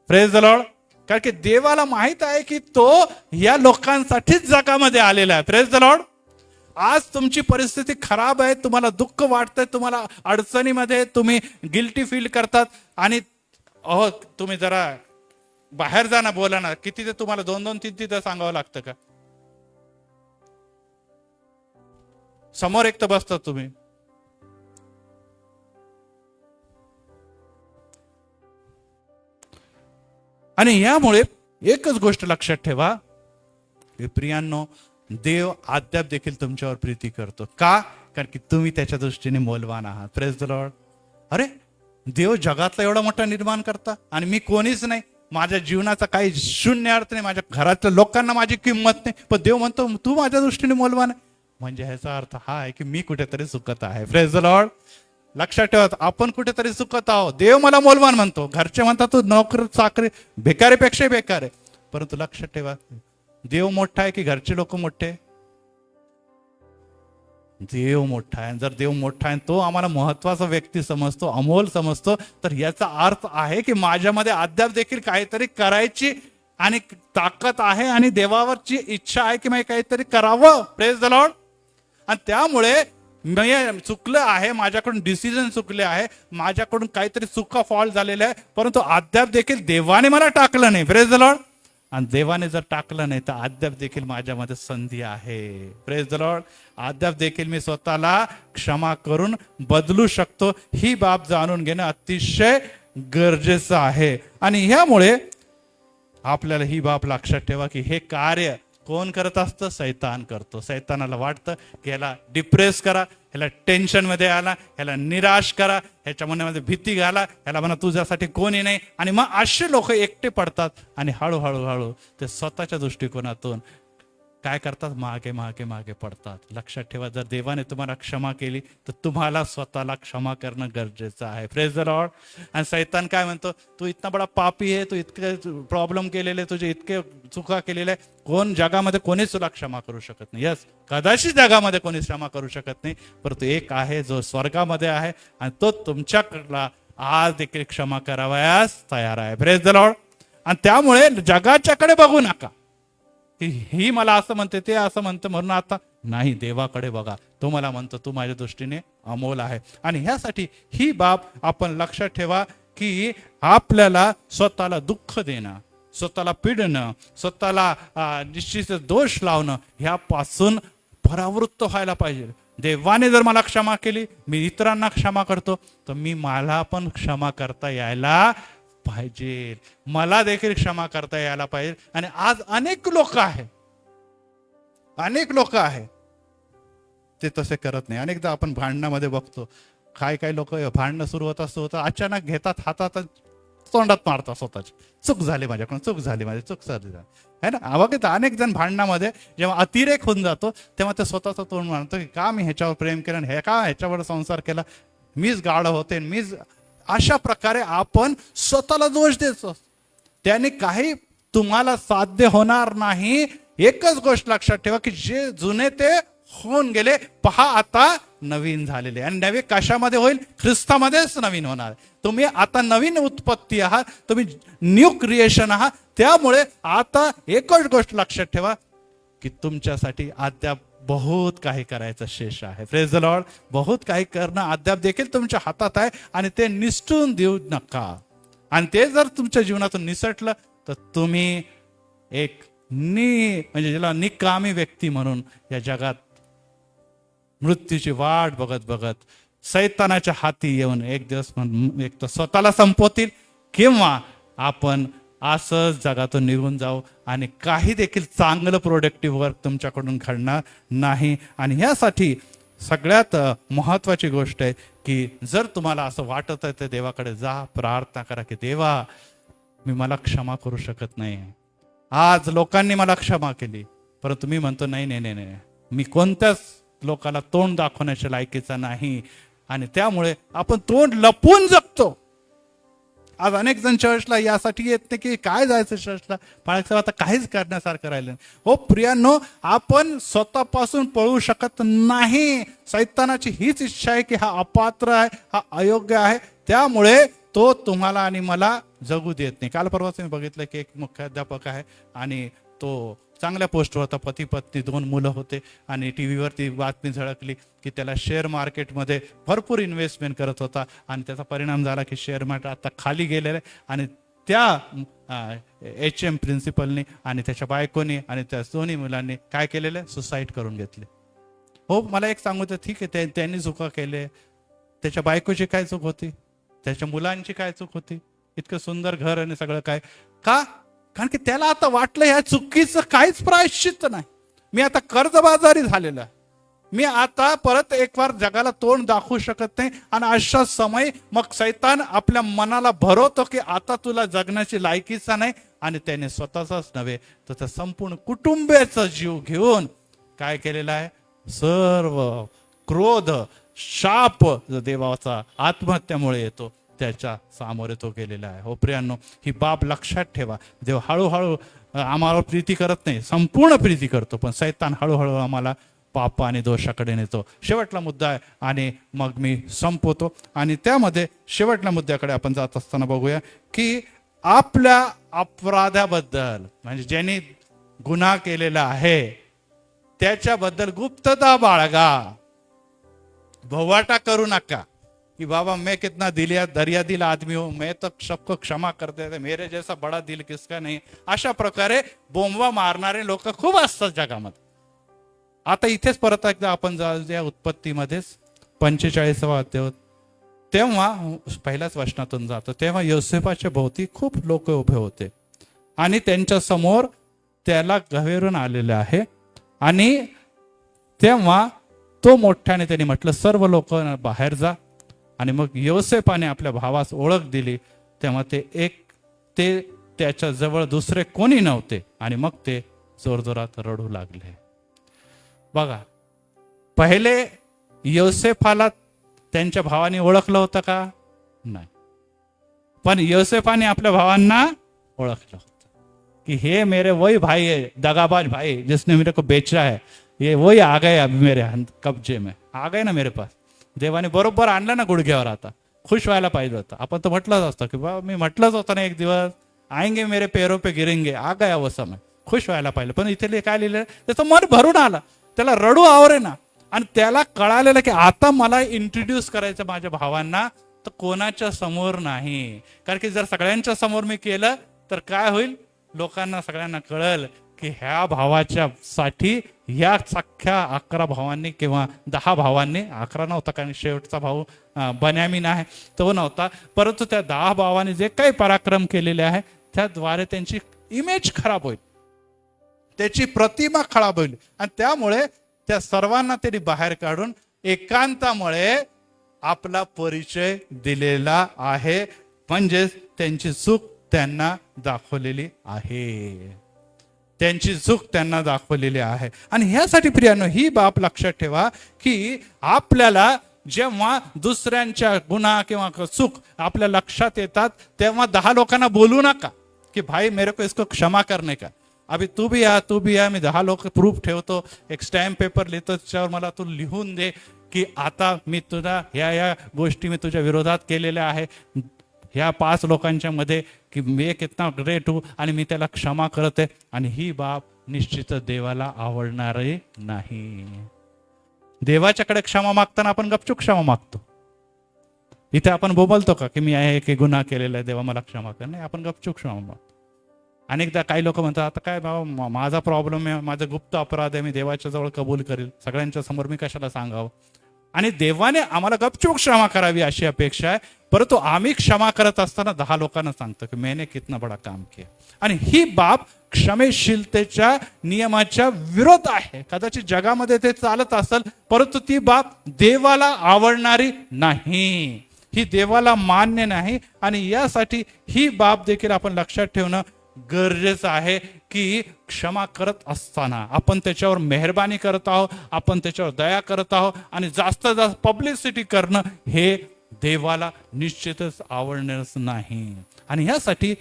Praise the Lord. कारण की देवाला माहित आहे की तो या लोकांसाठीच जगामध्ये आलेला आहे. Praise the Lord. आज तुमची परिस्थिती खराब आहे, तुम्हाला दुःख वाटतंय, तुम्हाला अडचणीमध्ये तुम्ही गिल्टी फील करतात आणि तुम्ही जरा बाहेर जा ना, बोला ना, किती ते तुम्हाला 2-2, 3-3 सांगावं लागतं का? समोर एक तर बसतात तुम्ही. आणि यामुळे एकच गोष्ट लक्षात ठेवा की प्रियांनो, देव अद्याप देखील तुमच्यावर प्रीती करतो. का? कारण की तुम्ही त्याच्या दृष्टीने मौल्यवान आहात. Praise the Lord. अरे, देव जगातला एवढा मोठा निर्माण करता आणि मी कोणीच नाही, माझ्या जीवनाचा काही शून्य अर्थ नाही, माझ्या घरातल्या लोकांना माझी किंमत नाही, पण देव म्हणतो तू माझ्या दृष्टीने मौल्यवान आहे. म्हणजे ह्याचा अर्थ हा आहे की मी कुठेतरी चुकत आहे. Praise the Lord. लक्षात ठेवा, आपण कुठेतरी चुकत आहोत. देव मला मौल्यवान म्हणतो, घरचे म्हणतात तू नोकर चाकरी भिकारीपेक्षा बेकार आहे. परंतु लक्षात ठेवा, देव मोठा आहे की घरचे लोक मोठे? देव मोठा आहे. जर देव मोठा आहे, तो आम्हाला महत्वाचा व्यक्ती समजतो, अमोल समजतो, तर याचा अर्थ आहे की माझ्यामध्ये अद्याप देखील काहीतरी करायची आणि ताकद आहे आणि देवावरची इच्छा आहे की मी काहीतरी करावं. Praise the Lord. आणि त्यामुळे मी चुकलं आहे, माझ्याकडून डिसिजन चुकले आहे, माझ्याकडून काहीतरी चुका फॉल्ट झालेला आहे, परंतु अद्याप देखील देवाने मला टाकलं नाही. Praise the Lord. आणि देवाने जर टाकलं नाही तर अद्याप देखील माझ्यामध्ये संधी आहे. Praise the Lord. अद्याप देखील मी स्वतःला क्षमा करून बदलू शकतो. ही बाब जाणून घेणं अतिशय गरजेचं आहे. आणि ह्यामुळे आपल्याला ही बाब लक्षात ठेवा की हे कार्य कोण करत असतं? सैतान करतो. सैतानाला वाटतं की ह्याला डिप्रेस करा, ह्याला टेन्शन मध्ये आला, ह्याला निराश करा, ह्याच्या मनामध्ये भीती घाला, ह्याला म्हणा तुझ्यासाठी कोणी नाही. आणि मग असे लोक एकटे पडतात आणि हळूहळू ते स्वतःच्या दृष्टिकोनातून काय करतात, मागे मागे मागे पडतात. लक्षात ठेवा, जर देवाने तुम्हाला क्षमा केली तर तुम्हाला स्वतःला क्षमा करणं गरजेचं आहे. Praise the Lord. आणि सैतान काय म्हणतो, तू इतना बडा पापी आहे, तू इतके प्रॉब्लेम केलेले, तुझे इतके चुका केलेल्या, कोण जगामध्ये कोणीच तुला क्षमा करू शकत नाही. यस, कदाचित जगामध्ये कोणीच क्षमा करू शकत नाही, परंतु एक आहे जो स्वर्गामध्ये आहे आणि तो तुमच्याकडला आज देखील क्षमा करावयास तयार आहे. Praise the Lord. आणि त्यामुळे जगाच्याकडे बघू नका, ही मला असं म्हणते, ते असं म्हणतं म्हणून आता नाही, देवाकडे बघा. तो मला म्हणतो तू माझ्या दृष्टीने अमोल आहे. आणि ह्यासाठी ही बाब आपण लक्षात ठेवा की आपल्याला स्वतःला दुःख देणं, स्वतःला पिडणं, स्वतःला निश्चित दोष लावणं ह्यापासून परावृत्त व्हायला पाहिजे. देवाने जर मला क्षमा केली, मी इतरांना क्षमा करतो, तर मला पण क्षमा करता यायला पाहिजे, मला देखील क्षमा करता यायला पाहिजे. आणि आज अनेक लोक आहे ते तसे करत नाही. अनेकदा आपण भांडणामध्ये बघतो, काही लोक भांडणं सुरू होतं अचानक घेतात हातात, तोंडात मारतात स्वतःची, चूक झाली माझ्याकडून, चूक झाली है ना. बघितलं अनेक जण भांडणामध्ये जेव्हा अतिरेक होऊन जातो तेव्हा ते स्वतःचं तोंड मारतो की का मी ह्याच्यावर प्रेम केलं, हे का ह्याच्यावर संसार केला, मीच गाढ होते, मीच. अशा प्रकारे आपण स्वतःला दोष देतो. त्याने काही तुम्हाला साध्य होणार नाही. एकच गोष्ट लक्षात ठेवा की जे जुने ते होऊन गेले, पहा आता नवीन झालेले. आणि नवे कशामध्ये होईल, ख्रिस्तामध्येच नवीन होणार. तुम्ही आता नवीन उत्पत्ती आहात, तुम्ही न्यू क्रिएशन आहात. त्यामुळे आता एकच गोष्ट लक्षात ठेवा की तुमच्यासाठी अद्याप बहुत काही करायचं शेष आहे. Praise the Lord. बहुत काही करणं अद्याप देखील तुमच्या हातात आहे आणि ते निसटून देऊ नका. आणि ते जर तुमच्या जीवनातून निसटलं तर तुम्ही एक म्हणजे ज्याला निकामी व्यक्ती म्हणून या जगात मृत्यूची वाट बघत बघत सैतानाच्या हाती येऊन एक दिवस एक तर स्वतःला संपवतील, किंवा आपण असंच जगातून निघून जाऊ आणि काही देखील चांगलं प्रोडक्टिव्ह वर्क तुमच्याकडून घडणार नाही. आणि ह्यासाठी सगळ्यात महत्वाची गोष्ट आहे की जर तुम्हाला असं वाटत आहे तर देवाकडे जा, प्रार्थना करा की देवा मी मला क्षमा करू शकत नाही. आज लोकांनी मला क्षमा केली, परंतु मी म्हणतो नाही नाही नाही नाही, मी कोणत्याच लोकांना तोंड दाखवण्याच्या लायकीचा नाही. आणि त्यामुळे आपण तोंड लपवून जगतो. आज अनेक जण चर्चला यासाठी येत नाही की काय जायचं चर्चला, पाळायचं आता काहीच करण्यासारखं राहिलं नाही. हो प्रियांनो, आपण स्वतःपासून पळू शकत नाही. सैतानाची हीच इच्छा आहे की हा अपात्र आहे, हा अयोग्य आहे, त्यामुळे तो तुम्हाला आणि मला जगू देत नाही. काल परवाच मी बघितलं की एक मुख्याध्यापक आहे आणि तो चांगल्या पोस्टवर होता, पती पत्नी 2 मुलं होते, आणि टीव्हीवरती बातमी झळकली की त्याला शेअर मार्केटमध्ये भरपूर इन्व्हेस्टमेंट करत होता आणि त्याचा परिणाम झाला की शेअर मार्केट आता खाली गेलेलं आहे. आणि त्या HM प्रिन्सिपलनी आणि त्याच्या बायकोनी आणि त्या दोन्ही मुलांनी काय केलेलं आहे, सुसाईड करून घेतले. हो, मला एक सांगू तर ठीक आहे, त्यांनी चुका केले, त्याच्या बायकोची काय चूक होती, त्याच्या मुलांची काय चूक होती, इतकं सुंदर घर आणि सगळं काय, का? कारण की त्याला आता वाटलं ह्या चुकीचं काहीच प्रायश्चित्त नाही, मी आता कर्जबाजारी झालेलं आहे, मी आता परत एक वार जगाला तोंड दाखवू शकत नाही. आणि अशा समय मग सैतान आपल्या मनाला भरवतो की आता तुला जगण्याची लायकीचा नाही. आणि त्याने स्वतःचाच नव्हे तर त्या संपूर्ण कुटुंबाचा जीव घेऊन काय केलेला आहे, सर्व क्रोध शाप जो देवाचा आत्महत्यामुळे येतो त्याच्या सामोरे तो गेलेला आहे. हो प्रियांनो, ही बाब लक्षात ठेवा. देव हळूहळू आम्हाला प्रीती करत नाही, संपूर्ण प्रीती करतो, पण सैतान हळूहळू आम्हाला पाप आणि दोषाकडे नेतो. शेवटला मुद्दा आहे आणि मग मी संपवतो. आणि त्यामध्ये शेवटल्या मुद्द्याकडे आपण जात असताना बघूया की आपल्या अपराधाबद्दल, म्हणजे ज्यांनी गुन्हा केलेला आहे त्याच्याबद्दल गुप्तता बाळगा. भवाटा करू नका कि बाबा मैं कितना दरिया दिल आदमी हूं, मैं तो सबको क्षमा कर देते, मेरे जैसा बड़ा दिल किसका नाही. अशा प्रकारे बोंबा मारणारे लोक खूप असतात जगामध्ये. आता इथेच परत एकदा आपण जाऊया उत्पत्तीमध्येच 45वा अध्याय. तेव्हा पहिल्याच वचनातून जातो, तेव्हा योसेफाच्या भोवती खूप लोक उभे होते आणि त्यांच्या समोर त्याला गवेरून आलेले आहे. आणि तेव्हा तो मोठ्याने त्यांनी म्हटलं, सर्व लोक बाहेर जा. आणि मग योसेफाने आपल्या भावास ओळख दिली. तेव्हा ते त्याच्या जवळ दुसरे कोणी नव्हते आणि मग ते जोरजोरात रडू लागले. बघा, पहिले योसेफाला त्यांच्या भावाने ओळखलं होतं का? नाही. पण योसेफाने आपल्या भावांना ओळखलं होतं की हे मेरे वही भाई है, दगाबाज भाई जिसने मेरे को बेचा है, ये वही आ गए अभी मेरे कब्जे में, आ गए ना मेरे पास. देवाने बरोबर आणलं ना गुडघ्यावर. आता खुश व्हायला पाहिजे होतं. आपण तर म्हटलंच असतं की बाबा, मी म्हटलंच होतं ना एक दिवस, आएंगे मेरे पैरों पे गिरेंगे, आ गया वो समय. खुश व्हायला पाहिजे. पण इथे काय लिहिलं, त्याचं मन भरून आलं, त्याला रडू आवरे ना. आणि त्याला कळालेलं की आता मला इंट्रोड्यूस करायचं माझ्या भावांना, तर कोणाच्या समोर नाही. कारण की जर सगळ्यांच्या समोर मी केलं तर काय होईल, लोकांना सगळ्यांना कळल की ह्या भावाच्या साठी ह्या सख्या 11 भावांनी किंवा 10 भावांनी, 11 नव्हता कारण शेवटचा भाऊ बन्यामीन आहे तो नव्हता, परंतु त्या 10 भावांनी जे काही पराक्रम केलेले आहे त्याद्वारे त्यांची इमेज खराब होईल, त्याची प्रतिमा खराब होईल. आणि त्यामुळे त्या सर्वांना त्यांनी बाहेर काढून एकांतामुळे आपला परिचय दिलेला आहे. म्हणजेच त्यांची चूक त्यांना दाखवलेली आहे, त्यांची चूक त्यांना दाखवलेली आहे. आणि ह्यासाठी प्रियानो ही बाब लक्षात ठेवा की आपल्याला जेव्हा दुसऱ्यांच्या गुन्हा किंवा चूक आपल्या लक्षात येतात तेव्हा 10 लोकांना बोलू नका की भाई मेरे को इसको क्षमा करने का, अभी तू भी या, मी 10 लोक प्रूफ ठेवतो, एक स्टॅम्प पेपर लिहितो, त्याच्यावर मला तू लिहून दे की आता मी तुला ह्या गोष्टी मी तुझ्या विरोधात केलेल्या आहे, ह्या 5 लोकांच्या मध्ये की मी कितना ग्रेट हूँ आणि मी त्याला क्षमा करते. आणि ही बाब निश्चितच देवाला आवडणारही नाही. देवाच्याकडे क्षमा मागताना आपण गपचूप क्षमा मागतो. इथे आपण बोलतो का की मी एक गुन्हा केलेला आहे, देवा मला क्षमा कर? नाही, आपण गपचूप क्षमा मागतो. अनेकदा काही लोक म्हणतात आता काय बाबा माझा प्रॉब्लेम आहे, माझा गुप्त अपराध आहे, मी देवाच्या जवळ कबूल करेल, सगळ्यांच्या समोर मी कशाला सांगावं. आणि देवाने आम्हाला गपचूप क्षमा करावी अशी अपेक्षा आहे, परंतु आम्ही क्षमा करत असताना 10 लोकांना सांगतो की मैंने कितना बडा काम किया. आणि ही बाब क्षमेशीलतेच्या नियमाच्या विरोध आहे. कदाचित जगामध्ये ते चालत असेल, परंतु ती बाब देवाला आवडणारी नाही, ही देवाला मान्य नाही. आणि यासाठी ही बाब देखील आपण लक्षात ठेवणं गरजेचं आहे की क्षमा करत असताना आपण त्याच्यावर मेहरबानी करत आहोत, आपण त्याच्यावर दया करत आहोत. आणि जास्त पब्लिसिटी करणं हे देवाला निश्चितच आवडणारच नाही. आणि ह्यासाठी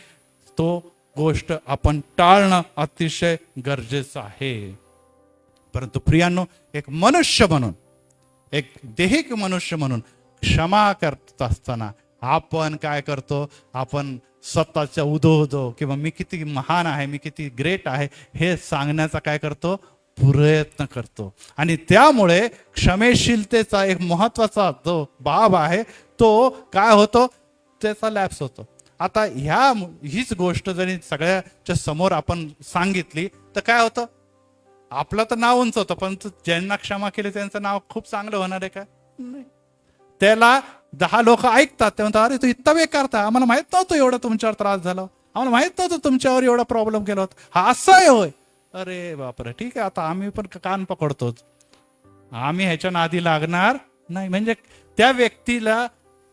तो गोष्ट आपण टाळणं अतिशय गरजेचं आहे. परंतु प्रियांनो, एक मनुष्य म्हणून, एक देहिक मनुष्य म्हणून क्षमा करत असताना आपण काय करतो, आपण स्वतःच्या उदो किंवा मी किती महान आहे, मी किती ग्रेट आहे हे सांगण्याचा काय करतो, प्रयत्न करतो. आणि त्यामुळे क्षमेशीलतेचा एक महत्वाचा जो बाब आहे तो काय होतो, त्याचा लॅप्स होतो. आता हीच गोष्ट जरी सगळ्याच्या समोर आपण सांगितली तर काय होतं, आपलं तर नाव उंच होतं, पण ज्यांना क्षमा केली त्यांचं नाव खूप चांगलं होणार आहे का? नाही. त्याला 10 लोक ऐकतात, ते म्हणतात अरे तू इतका बेकार था, आम्हाला माहित नव्हतं एवढं तुमच्यावर त्रास झाला, आम्हाला माहित नव्हतं तुमच्यावर एवढा प्रॉब्लेम केला होता, हा असं आहे होय, अरे बापरे ठीक आहे, आता आम्ही पण कान पकडतोच, आम्ही ह्याच्या नादी लागणार नाही. म्हणजे त्या व्यक्तीला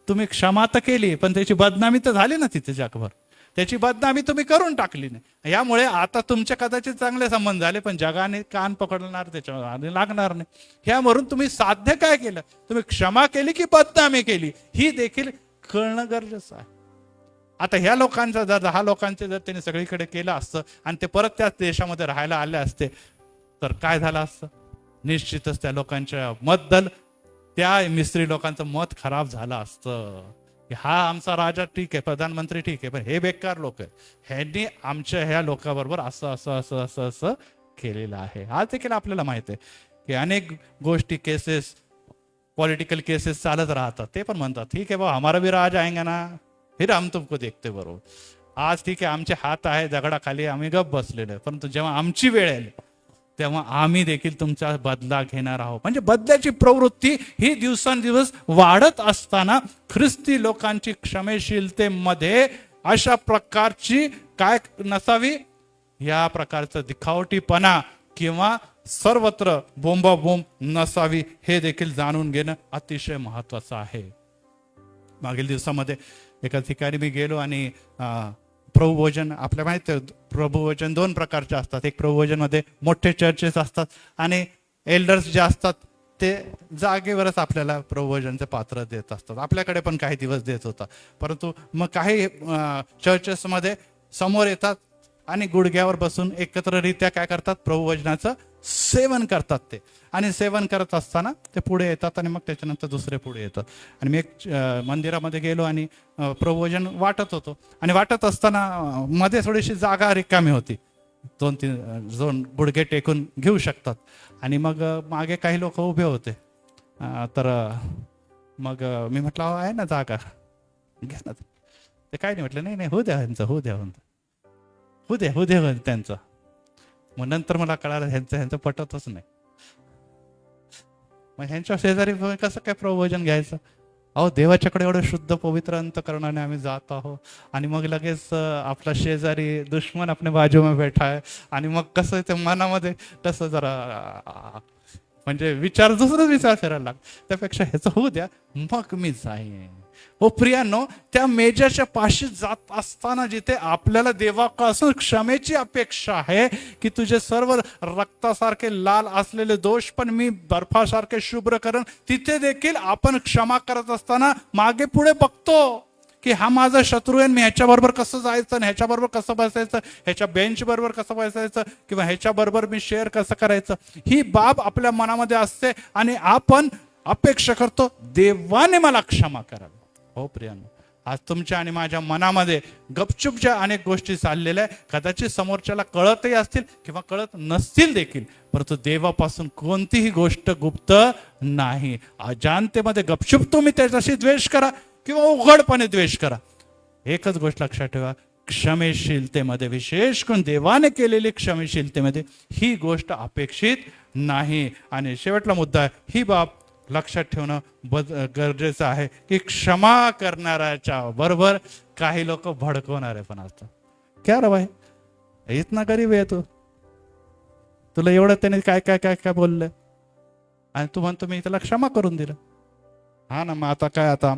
तुम्ही क्षमा तर केली, पण त्याची बदनामी तर झाली ना तिथे जगभर, त्याची बदनामी तुम्ही करून टाकली नाही. यामुळे आता तुमचे कदाचित चांगले संबंध झाले, पण जगाने कान पकडणार, त्याच्यावर लागणार नाही. ह्यावरून तुम्ही साध्य काय केलं, तुम्ही क्षमा केली की बदनामी केली, ही देखील कळणं गरजेचं आहे. आता ह्या लोकांचा जर 10 लोकांचे जर त्यांनी सगळीकडे केलं असतं आणि ते परत त्याच देशामध्ये राहायला आले असते तर काय झालं असतं, निश्चितच त्या लोकांच्या बद्दल त्या मिस्त्री लोकांचं मत खराब झालं असतं. हा आमचा राजा ठीक आहे, प्रधानमंत्री ठीक आहे, पण हे बेकार लोक आहे, ह्यांनी आमच्या ह्या लोकांबरोबर असं असं असं असं असं केलेलं आहे. आज देखील आपल्याला माहित आहे की अनेक गोष्टी, केसेस, पॉलिटिकल केसेस चालत राहतात. ते पण म्हणतात ठीक आहे बाबा हमारा भी राज आएगा ना, फिर हम तुमको देखते. बरोबर, आज ठीक आहे आमचे हात आहे दगडाखाली, आम्ही गप बसलेलो आहे, परंतु जेव्हा आमची वेळ येईल तेव्हा आम्ही देखील तुमचा बदला घेणार आहोत. म्हणजे बदल्याची प्रवृत्ती ही दिवसेंदिवस वाढत असताना ख्रिस्ती लोकांची क्षमेशीलतेमध्ये अशा प्रकारची काय नसावी, या प्रकारचा दिखावटीपणा किंवा सर्वत्र बोंबाबोंब नसावी, हे देखील जाणून घेणं अतिशय महत्वाचं आहे. मागील दिवसामध्ये एका ठिकाणी मी गेलो आणि प्रभुभोजन आपल्या माहिती आहे, प्रभुभोजन 2 प्रकारचे असतात. एक प्रभुभोजनमध्ये मोठे चर्चेस असतात आणि एल्डर्स जे असतात ते जागेवरच आपल्याला प्रभुभोजनचे पात्र देत असतात. आपल्याकडे पण काही दिवस देत होता, परंतु मग काही चर्चेसमध्ये समोर येतात आणि गुडघ्यावर बसून एकत्ररित्या काय करतात, प्रभुवचनाचं सेवन करतात ते. आणि सेवन करत असताना ते पुढे येतात आणि मग त्याच्यानंतर दुसरे पुढे येतात. आणि मी एक मंदिरामध्ये गेलो आणि प्रभुवचन वाटत होतो आणि वाटत असताना मध्ये थोडीशी जागा रिकामी होती, 2-3 गुडघे टेकून घेऊ शकतात. आणि मग मागे काही लोक उभे होते. तर मग मी म्हटलं आहे ना जागा, घ्या ना. ते काय नाही म्हटलं, नाही नाही होऊ द्या ह्यांचं, होऊ द्या होऊ द्या त्यांचं. मग नंतर मला कळालं ह्यांचं पटतच नाही. मग ह्यांच्या शेजारी कसं काय प्रभुभोजन घ्यायचं? अहो देवाच्याकडे एवढं शुद्ध पवित्र अंतकरणाने आम्ही जात आहोत आणि मग लगेच आपला शेजारी दुश्मन आपल्या बाजूमध्ये बैठा आहे आणि मग कसं ते मनामध्ये कसं जरा म्हणजे दुसरंच विचार करायला लागतो. त्यापेक्षा ह्याचं होऊ द्या मग मी जाईन. हो प्रियांनो, त्या मेजरच्या पाशी जात असताना जिथे आपल्याला देवापासून क्षमेची अपेक्षा आहे की तुझे सर्व रक्तासारखे लाल असलेले दोष पण मी बर्फासारखे शुभ्र करेन, तिथे देखील आपण क्षमा करत असताना मागे पुढे बघतो की हा माझा शत्रू आहे, मी ह्याच्याबरोबर कसं जायचं, ह्याच्याबरोबर कसं बसायचं, ह्याच्या बेंच बरोबर कसं बसायचं किंवा ह्याच्याबरोबर मी शेअर कसं करायचं, ही बाब आपल्या मनामध्ये असते आणि आपण अपेक्षा करतो देवाने मला क्षमा करावी. हो प्रियांनो, आज तुमच्या आणि माझ्या मनामध्ये गपचूप ज्या अनेक गोष्टी चाललेल्या आहे, कदाचित समोरच्याला कळतही असतील किंवा कळत नसतील देखील, परंतु देवापासून कोणतीही गोष्ट गुप्त नाही. अजाणतेमध्ये गपचूप तुम्ही त्याच्याशी द्वेष करा किंवा उघडपणे द्वेष करा, एकच गोष्ट लक्षात ठेवा, क्षमेशीलतेमध्ये, विशेष करून देवाने केलेली क्षमेशीलतेमध्ये ही गोष्ट अपेक्षित नाही. आणि शेवटला मुद्दा आहे, ही बाब लक्षात ठेवणं गरजेचं आहे की क्षमा करणाऱ्याच्या बरोबर काही लोक भडकवणारे पण असतात. क्या रे बाई, इतना गरीब आहे तू, तुला एवढं त्याने काय काय काय काय बोललं आणि तू म्हणतो मी त्याला क्षमा करून दिलं. हा ना, मग आता काय, आता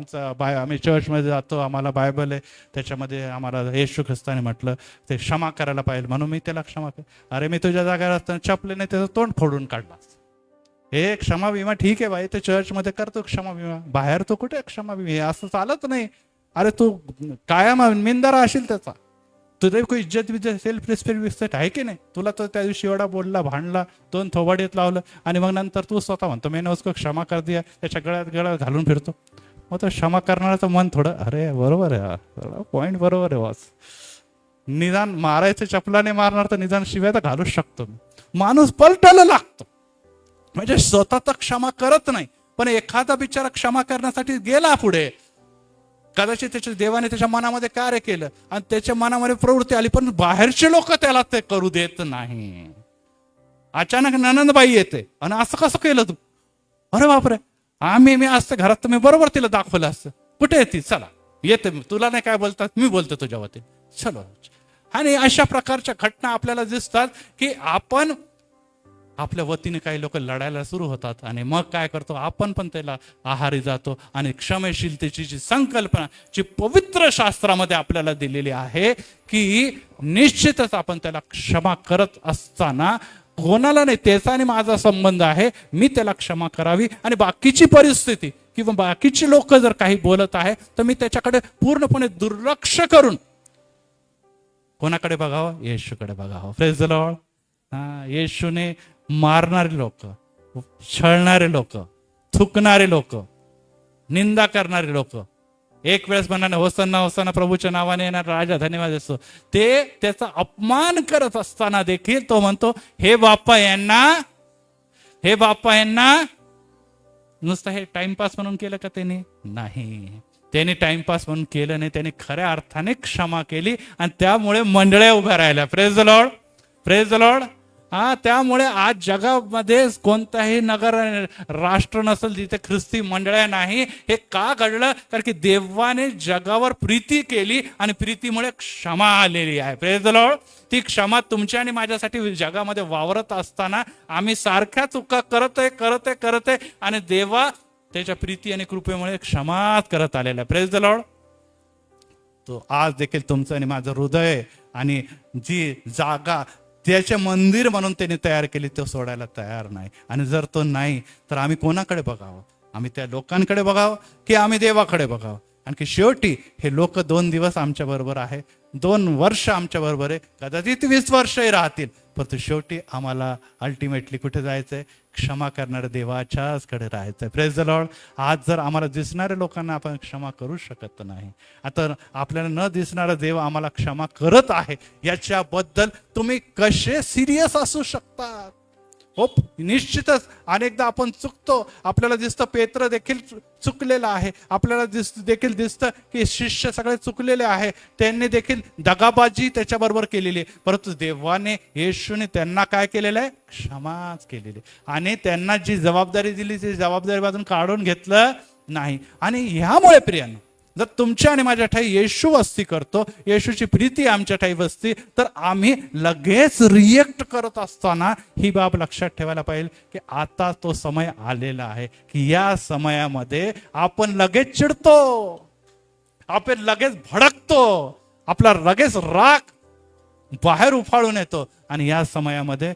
आम्ही चर्चमध्ये जातो, आम्हाला बायबल आहे, त्याच्यामध्ये आम्हाला येशू ख्रिस्ताने म्हटलं ते क्षमा करायला पाहिजे म्हणून मी त्याला क्षमा कर. अरे मी तुझ्या जागेवर असताना चपलेने त्याचं तोंड फोडून काढला. हे क्षमा विमा ठीक आहे बाई, ते चर्चमध्ये करतो क्षमा विमा, बाहेर तो कुठे क्षमा विमा, हे असं चालत नाही. अरे तू कायम मिंदारा असेल त्याचा, तुझे काही इज्जत विज्जत सेल्फ रिस्पेक्ट आहे की नाही? तुला तर त्या दिवशी एवढा बोलला, भांडला, 2 थोबाडीत लावलं आणि मग नंतर तू स्वतः म्हणतो मैंने उसको क्षमा कर दिया, त्याच्या गळ्यात घालून फिरतो. मग तर क्षमा करणाऱ्याचं मन थोडं, अरे बरोबर आहे, पॉईंट बरोबर आहे बॉस. निदान मारायचं चपलाने मारणार तर निदान शिव्या तर घालूच शकतो. माणूस पलटायला लागतो, म्हणजे स्वतः तर क्षमा करत नाही, पण एखादा बिचारा क्षमा करण्यासाठी गेला पुढे, कदाचित त्याच्या देवाने त्याच्या मनामध्ये कार्य केलं आणि त्याच्या मनामध्ये प्रवृत्ती आली, पण बाहेरचे लोक त्याला ते करू देत नाही. अचानक ननंदबाई येते आणि असं कसं केलं तू, अरे बापरे, मी असते घरात तर मी बरोबर तिला दाखवलं असतं, कुठे येते, चला येते, तुला नाही काय बोलतात, मी बोलतो तुझ्या वतीने, चलो. आणि अशा प्रकारच्या घटना आपल्याला दिसतात की आपण आपल्या वतीने काही लोक लढायला सुरू होतात आणि मग काय करतो, आपण पण त्याला आहारी जातो आणि क्षमेशीलतेची जी संकल्पना जी पवित्र शास्त्रामध्ये आपल्याला दिलेली आहे की निश्चितच आपण त्याला क्षमा करत असताना कोणाला नाही, त्याचा आणि माझा संबंध आहे, मी त्याला क्षमा करावी आणि बाकीची परिस्थिती किंवा बाकीची लोक जर काही बोलत आहे तर मी त्याच्याकडे पूर्णपणे दुर्लक्ष करून कोणाकडे बघावं, येशूकडे बघावं. Praise the Lord. येशूने मारणारे लोक, छळणारे लोक, थुकणारे लोक, निंदा करणारे लोक, एक वेळेस म्हणाने होसन्ना होसन्ना प्रभूच्या नावाने येणार राजा धन्यवाद असतो, ते त्याचा अपमान करत असताना देखील तो म्हणतो हे बाप्पा यांना नुसतं हे टाइमपास म्हणून केलं का त्याने? नाही, त्याने टाइमपास म्हणून केलं नाही, त्याने खऱ्या अर्थाने क्षमा केली आणि त्यामुळे मंडळ्या उभ्या राहिल्या. Praise the Lord, praise the Lord. त्यामुळे आज जगामध्ये कोणताही नगर राष्ट्र नसेल जिथे ख्रिस्ती मंडळ्या नाही. हे का घडलं? कारण की देवाने जगावर प्रीती केली आणि प्रीतीमुळे क्षमा आलेली आहे. Praise the Lord. ती क्षमा तुमच्या आणि माझ्यासाठी जगामध्ये वावरत असताना आम्ही सारख्या चुका करत आणि देवा त्याच्या प्रीती आणि कृपेमुळे क्षमा करत आलेला आहे. Praise the Lord. तो आज देखील तुमचं आणि माझं हृदय आणि जी जागा त्याचे मंदिर म्हणून त्यांनी तयार केली तो सोडायला तयार नाही. आणि जर तो नाही तर आम्ही कोणाकडे बघावं? आम्ही त्या लोकांकडे बघावं की आम्ही देवाकडे बघावं? आणखी शेवटी हे लोक 2 दिवस आमच्या बरोबर आहे, 2 वर्ष आमच्या बरोबर आहे, कदाचित 20 वर्षही राहतील, परंतु शेवटी आम्हाला अल्टिमेटली कुठे जायचंय? क्षमा करणाऱ्या देवाच्याच कडे राहायचंय. Praise the Lord. आज जर आम्हाला दिसणाऱ्या लोकांना आपण क्षमा करू शकत नाही, आता आपल्याला न दिसणारा देव आम्हाला क्षमा करत आहे, याच्याबद्दल तुम्ही कसे सिरियस असू शकता? हो, निश्चितच अनेकदा आपण चुकतो. आपल्याला दिसतं पेत्र देखील चुकलेला आहे, आपल्याला देखील दिसतं की शिष्य सगळे चुकलेले आहे, त्यांनी देखील दगाबाजी त्याच्याबरोबर केलेली आहे, परंतु देवाने येशूने त्यांना काय केलेलं आहे? क्षमाच केलेली. आणि त्यांना जी जबाबदारी दिली ती जबाबदारीमधून काढून घेतलं नाही. आणि ह्यामुळे प्रियांनो, जर तुमच्या आणि माझ्या ठाई येशू वस्ती करतो, येशूची प्रीती आमच्या ठाई वसती, तर आम्ही लगेच रिएक्ट करत असताना ही बाब लक्षात ठेवायला पाहिजे की आता तो समय आलेला आहे की या समयामध्ये आपण लगेच चिडतो, आपण लगेच भडकतो, आपला लगेच राग बाहेर उफाळून येतो. आणि या समयामध्ये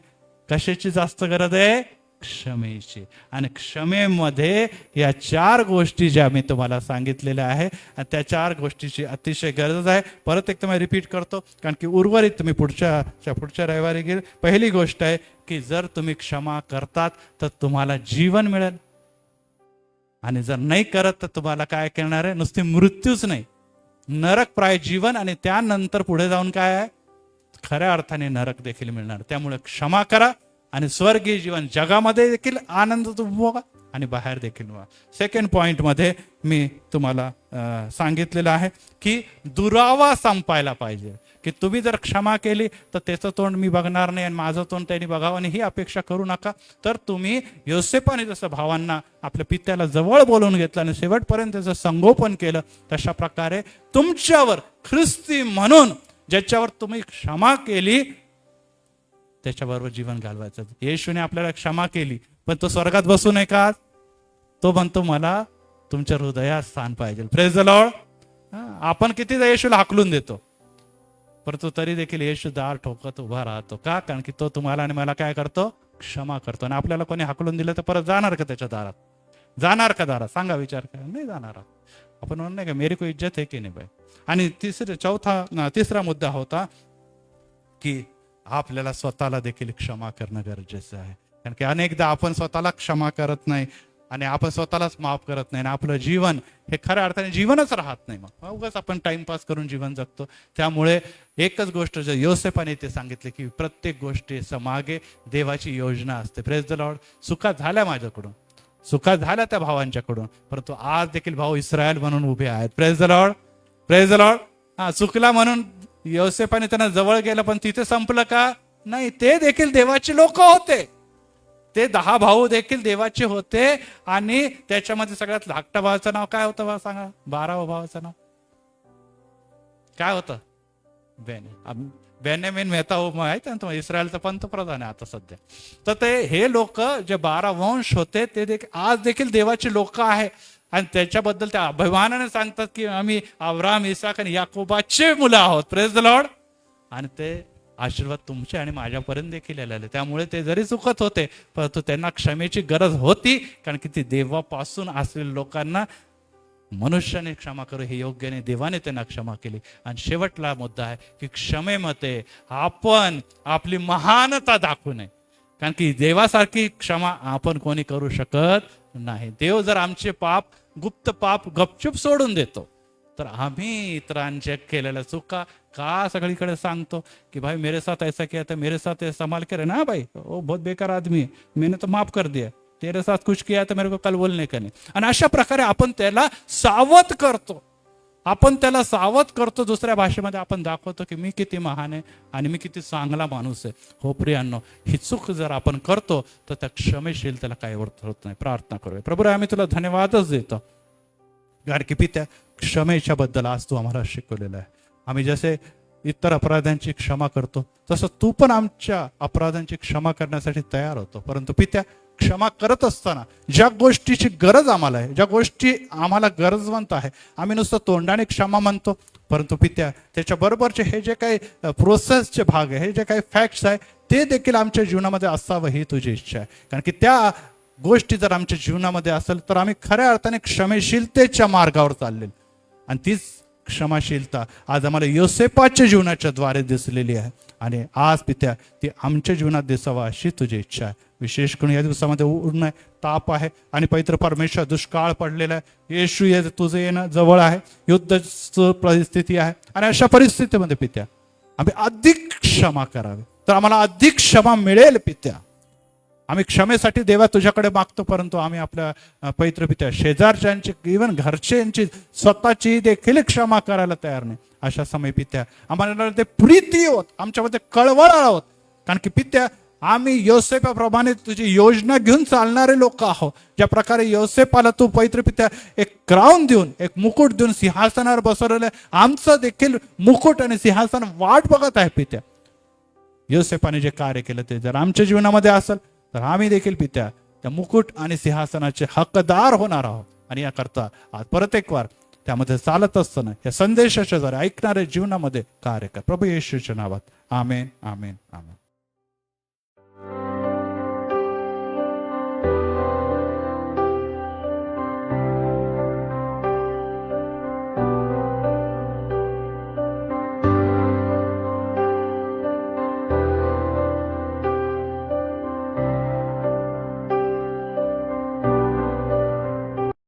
कशाची जास्त गरज आहे? क्षमेची. आणि क्षमेमध्ये या 4 गोष्टी ज्या मी तुम्हाला सांगितलेल्या आहे, त्या 4 गोष्टीची अतिशय गरज आहे. परत एक तुम्हाला रिपीट करतो, कारण की उर्वरित तुम्ही पुढच्या रविवारी गेल. पहिली गोष्ट आहे की जर तुम्ही क्षमा करतात तर तुम्हाला जीवन मिळेल, आणि जर नाही करत तर तुम्हाला काय करणार आहे? नुसती मृत्यूच नाही, नरक प्राय जीवन, आणि त्यानंतर पुढे जाऊन काय आहे? खऱ्या अर्थाने नरक देखील मिळणार. त्यामुळे क्षमा करा आणि स्वर्गीय जीवन जगामध्ये देखील आनंद उपभोगा आणि बाहेर देखील. सेकंड पॉइंट मध्ये मी तुम्हाला सांगितलेलं आहे की दुरावा संपायला पाहिजे, की तुम्ही जर क्षमा केली तर त्याचं तोंड मी बघणार नाही आणि माझं तोंड त्यांनी बघावं आणि ही अपेक्षा करू नका. तर तुम्ही योसेफाने जसं भावांना आपल्या पित्याला जवळ बोलवून घेतलं आणि शेवटपर्यंत त्याचं संगोपन केलं, तशा प्रकारे तुमच्यावर ख्रिस्ती म्हणून ज्याच्यावर तुम्ही क्षमा केली त्याच्याबरोबर जीवन घालवायचं. येशूने आपल्याला क्षमा केली, पण तो स्वर्गात बसू नये का? तो म्हणतो मला तुमच्या हृदयात स्थान पाहिजे. Praise the Lord. आपण कितीदा येशूला हाकलून देतो, परंतु तरी देखील येशू दार ठोकत उभा राहतो. का? कारण की तो तुम्हाला आणि मला काय करतो? क्षमा करतो. आणि आपल्याला कोणी हाकलून दिलं तर परत जाणार का त्याच्या दारात? जाणार का दारात? सांगा, विचार करा. नाही जाणार. आपण म्हणून नाही का मेरी कोई इज्जत आहे की नाही बाई. आणि तिसरा मुद्दा होता की आपल्याला स्वतःला देखील क्षमा करणं गरजेचं आहे. कारण की अनेकदा आपण स्वतःला क्षमा करत नाही आणि आपण स्वतःलाच माफ करत नाही, आणि आपलं जीवन हे खऱ्या अर्थाने जीवनच राहत नाही. मग उगाच आपण टाइमपास करून जीवन जगतो. त्यामुळे एकच गोष्ट जे योसेफाने ते सांगितले की प्रत्येक गोष्टीच्या मागे देवाची योजना असते. Praise the Lord. चुका झाल्या माझ्याकडून, चुका झाल्या त्या भावांच्याकडून, परंतु आज देखील भाऊ इस्रायल म्हणून उभे आहेत. Praise the Lord. Praise the Lord. चुकला म्हणून योसेफाने त्यांना जवळ गेलं, पण तिथे संपलं का? नाही, ते देखील देवाचे लोक होते. ते 10 भाऊ देखील देवाचे होते. आणि त्याच्यामध्ये सगळ्यात धाकट्या भावाचं नाव काय होतं? सांगा, 12व्या भावाचं नाव काय होतं? बेन्यामीन मेहता माहित आहे ना तुम्हाला, इस्रायलचा पंतप्रधान आहे आता सध्या. तर ते हे लोक जे 12 वंश होते ते देखील आज देखील देवाचे लोक आहे. आणि त्याच्याबद्दल त्या अभिमानाने सांगतात की आम्ही अब्राहम, इसाक आणि याकोबाचे मुलं आहोत. Praise the Lord. आणि ते आशीर्वाद तुमचे आणि माझ्यापर्यंत देखील आलेले. त्यामुळे ते जरी चुकत होते, परंतु त्यांना क्षमेची गरज होती, कारण की ती देवापासून असलेल्या लोकांना मनुष्याने क्षमा करू हे योग्य नाही, देवाने त्यांना क्षमा केली. आणि शेवटला मुद्दा आहे की क्षमेमध्ये आपण आपली महानता दाखवू नये, कारण की देवासारखी क्षमा आपण कोणी करू शकत नाही. देव जर आमचे पाप, गुप्त पाप गपचूप सोडून देतो, तर आम्ही इतरांच्या केलेल्या चुका का सगळीकडे सांगतो की भाई मेरे साथ ऐसा किया था, मेरे साथ संभाल करे ना भाई, वो बहुत बेकार आदमी है, मैंने तो माफ कर दिया, तेरे साथ कुछ किया तर मेरे को कल बोलने का नहीं. आणि अशा प्रकारे आपण त्याला सावध करतो, आपण त्याला सावध करतो. दुसऱ्या भाषेमध्ये आपण दाखवतो की मी किती महान आहे आणि मी किती चांगला माणूस आहे. हो प्रियांनो, ही चूक जर आपण करतो तर त्या क्षमेशील त्याला काही अर्थ होत नाही. प्रार्थना करूया. प्रभू, आम्ही तुला धन्यवादच देतो, कारण की पित्या क्षमेच्या बद्दल आज तू आम्हाला शिकवलेलं आहे. आम्ही जसे इतर अपराधांची क्षमा करतो, तसं तू पण आमच्या अपराधांची क्षमा करण्यासाठी तयार होतो. परंतु पित्या, क्षमा करत असताना ज्या गोष्टीची गरज आम्हाला आहे, ज्या गोष्टी आम्हाला गरजवंत आहे, आम्ही नुसतं तोंडाने क्षमा म्हणतो, परंतु पित्या त्याच्याबरोबरचे हे जे काही प्रोसेसचे भाग आहे, हे जे काही फॅक्ट्स आहे, ते देखील आमच्या जीवनामध्ये असावं ही तुझी इच्छा आहे. कारण की त्या गोष्टी जर आमच्या जीवनामध्ये असेल तर आम्ही खऱ्या अर्थाने क्षमेशीलतेच्या मार्गावर चाललेलो. आणि तीच क्षमाशीलता आज आम्हाला योसेपाच्या जीवनाच्या द्वारे दिसलेली आहे आणि आज पित्या ती आमच्या जीवनात दिसावं अशी तुझी इच्छा आहे. विशेष करून या दिवसामध्ये ऊन आहे, ताप आहे आणि पवित्र परमेश्वर दुष्काळ पडलेला आहे. येशू तुझं येणं जवळ आहे, युद्धाची परिस्थिती आहे आणि अशा परिस्थितीमध्ये पित्या आम्ही अधिक क्षमा करावी तर आम्हाला अधिक क्षमा मिळेल पित्या. आम्ही क्षमेसाठी देवा तुझ्याकडे मागतो, परंतु आम्ही आपल्या पवित्र पित्या शेजारच्यांची इव्हन घरच्यांची स्वतःची देखील क्षमा करायला तयार नाही. अशा समय पित्या आम्हाला ते प्रीती होत, आमच्यामध्ये कळवळ आहोत. कारण की पित्या आम्ही योसेपाप्रमाणे तुझी योजना घेऊन चालणारे लोक आहोत. ज्या प्रकारे योसेपाला तू पवित्र पित्या एक क्राऊन देऊन, एक मुकुट देऊन सिंहासनावर बसवलेलं, आमचं देखील मुकुट आणि सिंहासन वाट बघत आहे पित्या. योसेपाने जे कार्य केलं ते जर आमच्या जीवनामध्ये असेल तर आम्ही देखील पित्या त्या मुकुट आणि सिंहासनाचे हक्कदार होणार आहोत. आणि याकरता आज परत एक वार त्यामध्ये चालत असताना या संदेशाच्या द्वारे ऐकणाऱ्या जीवनामध्ये कार्य कर. प्रभू येशूच्या नावात आमेन, आमेन, आमेन.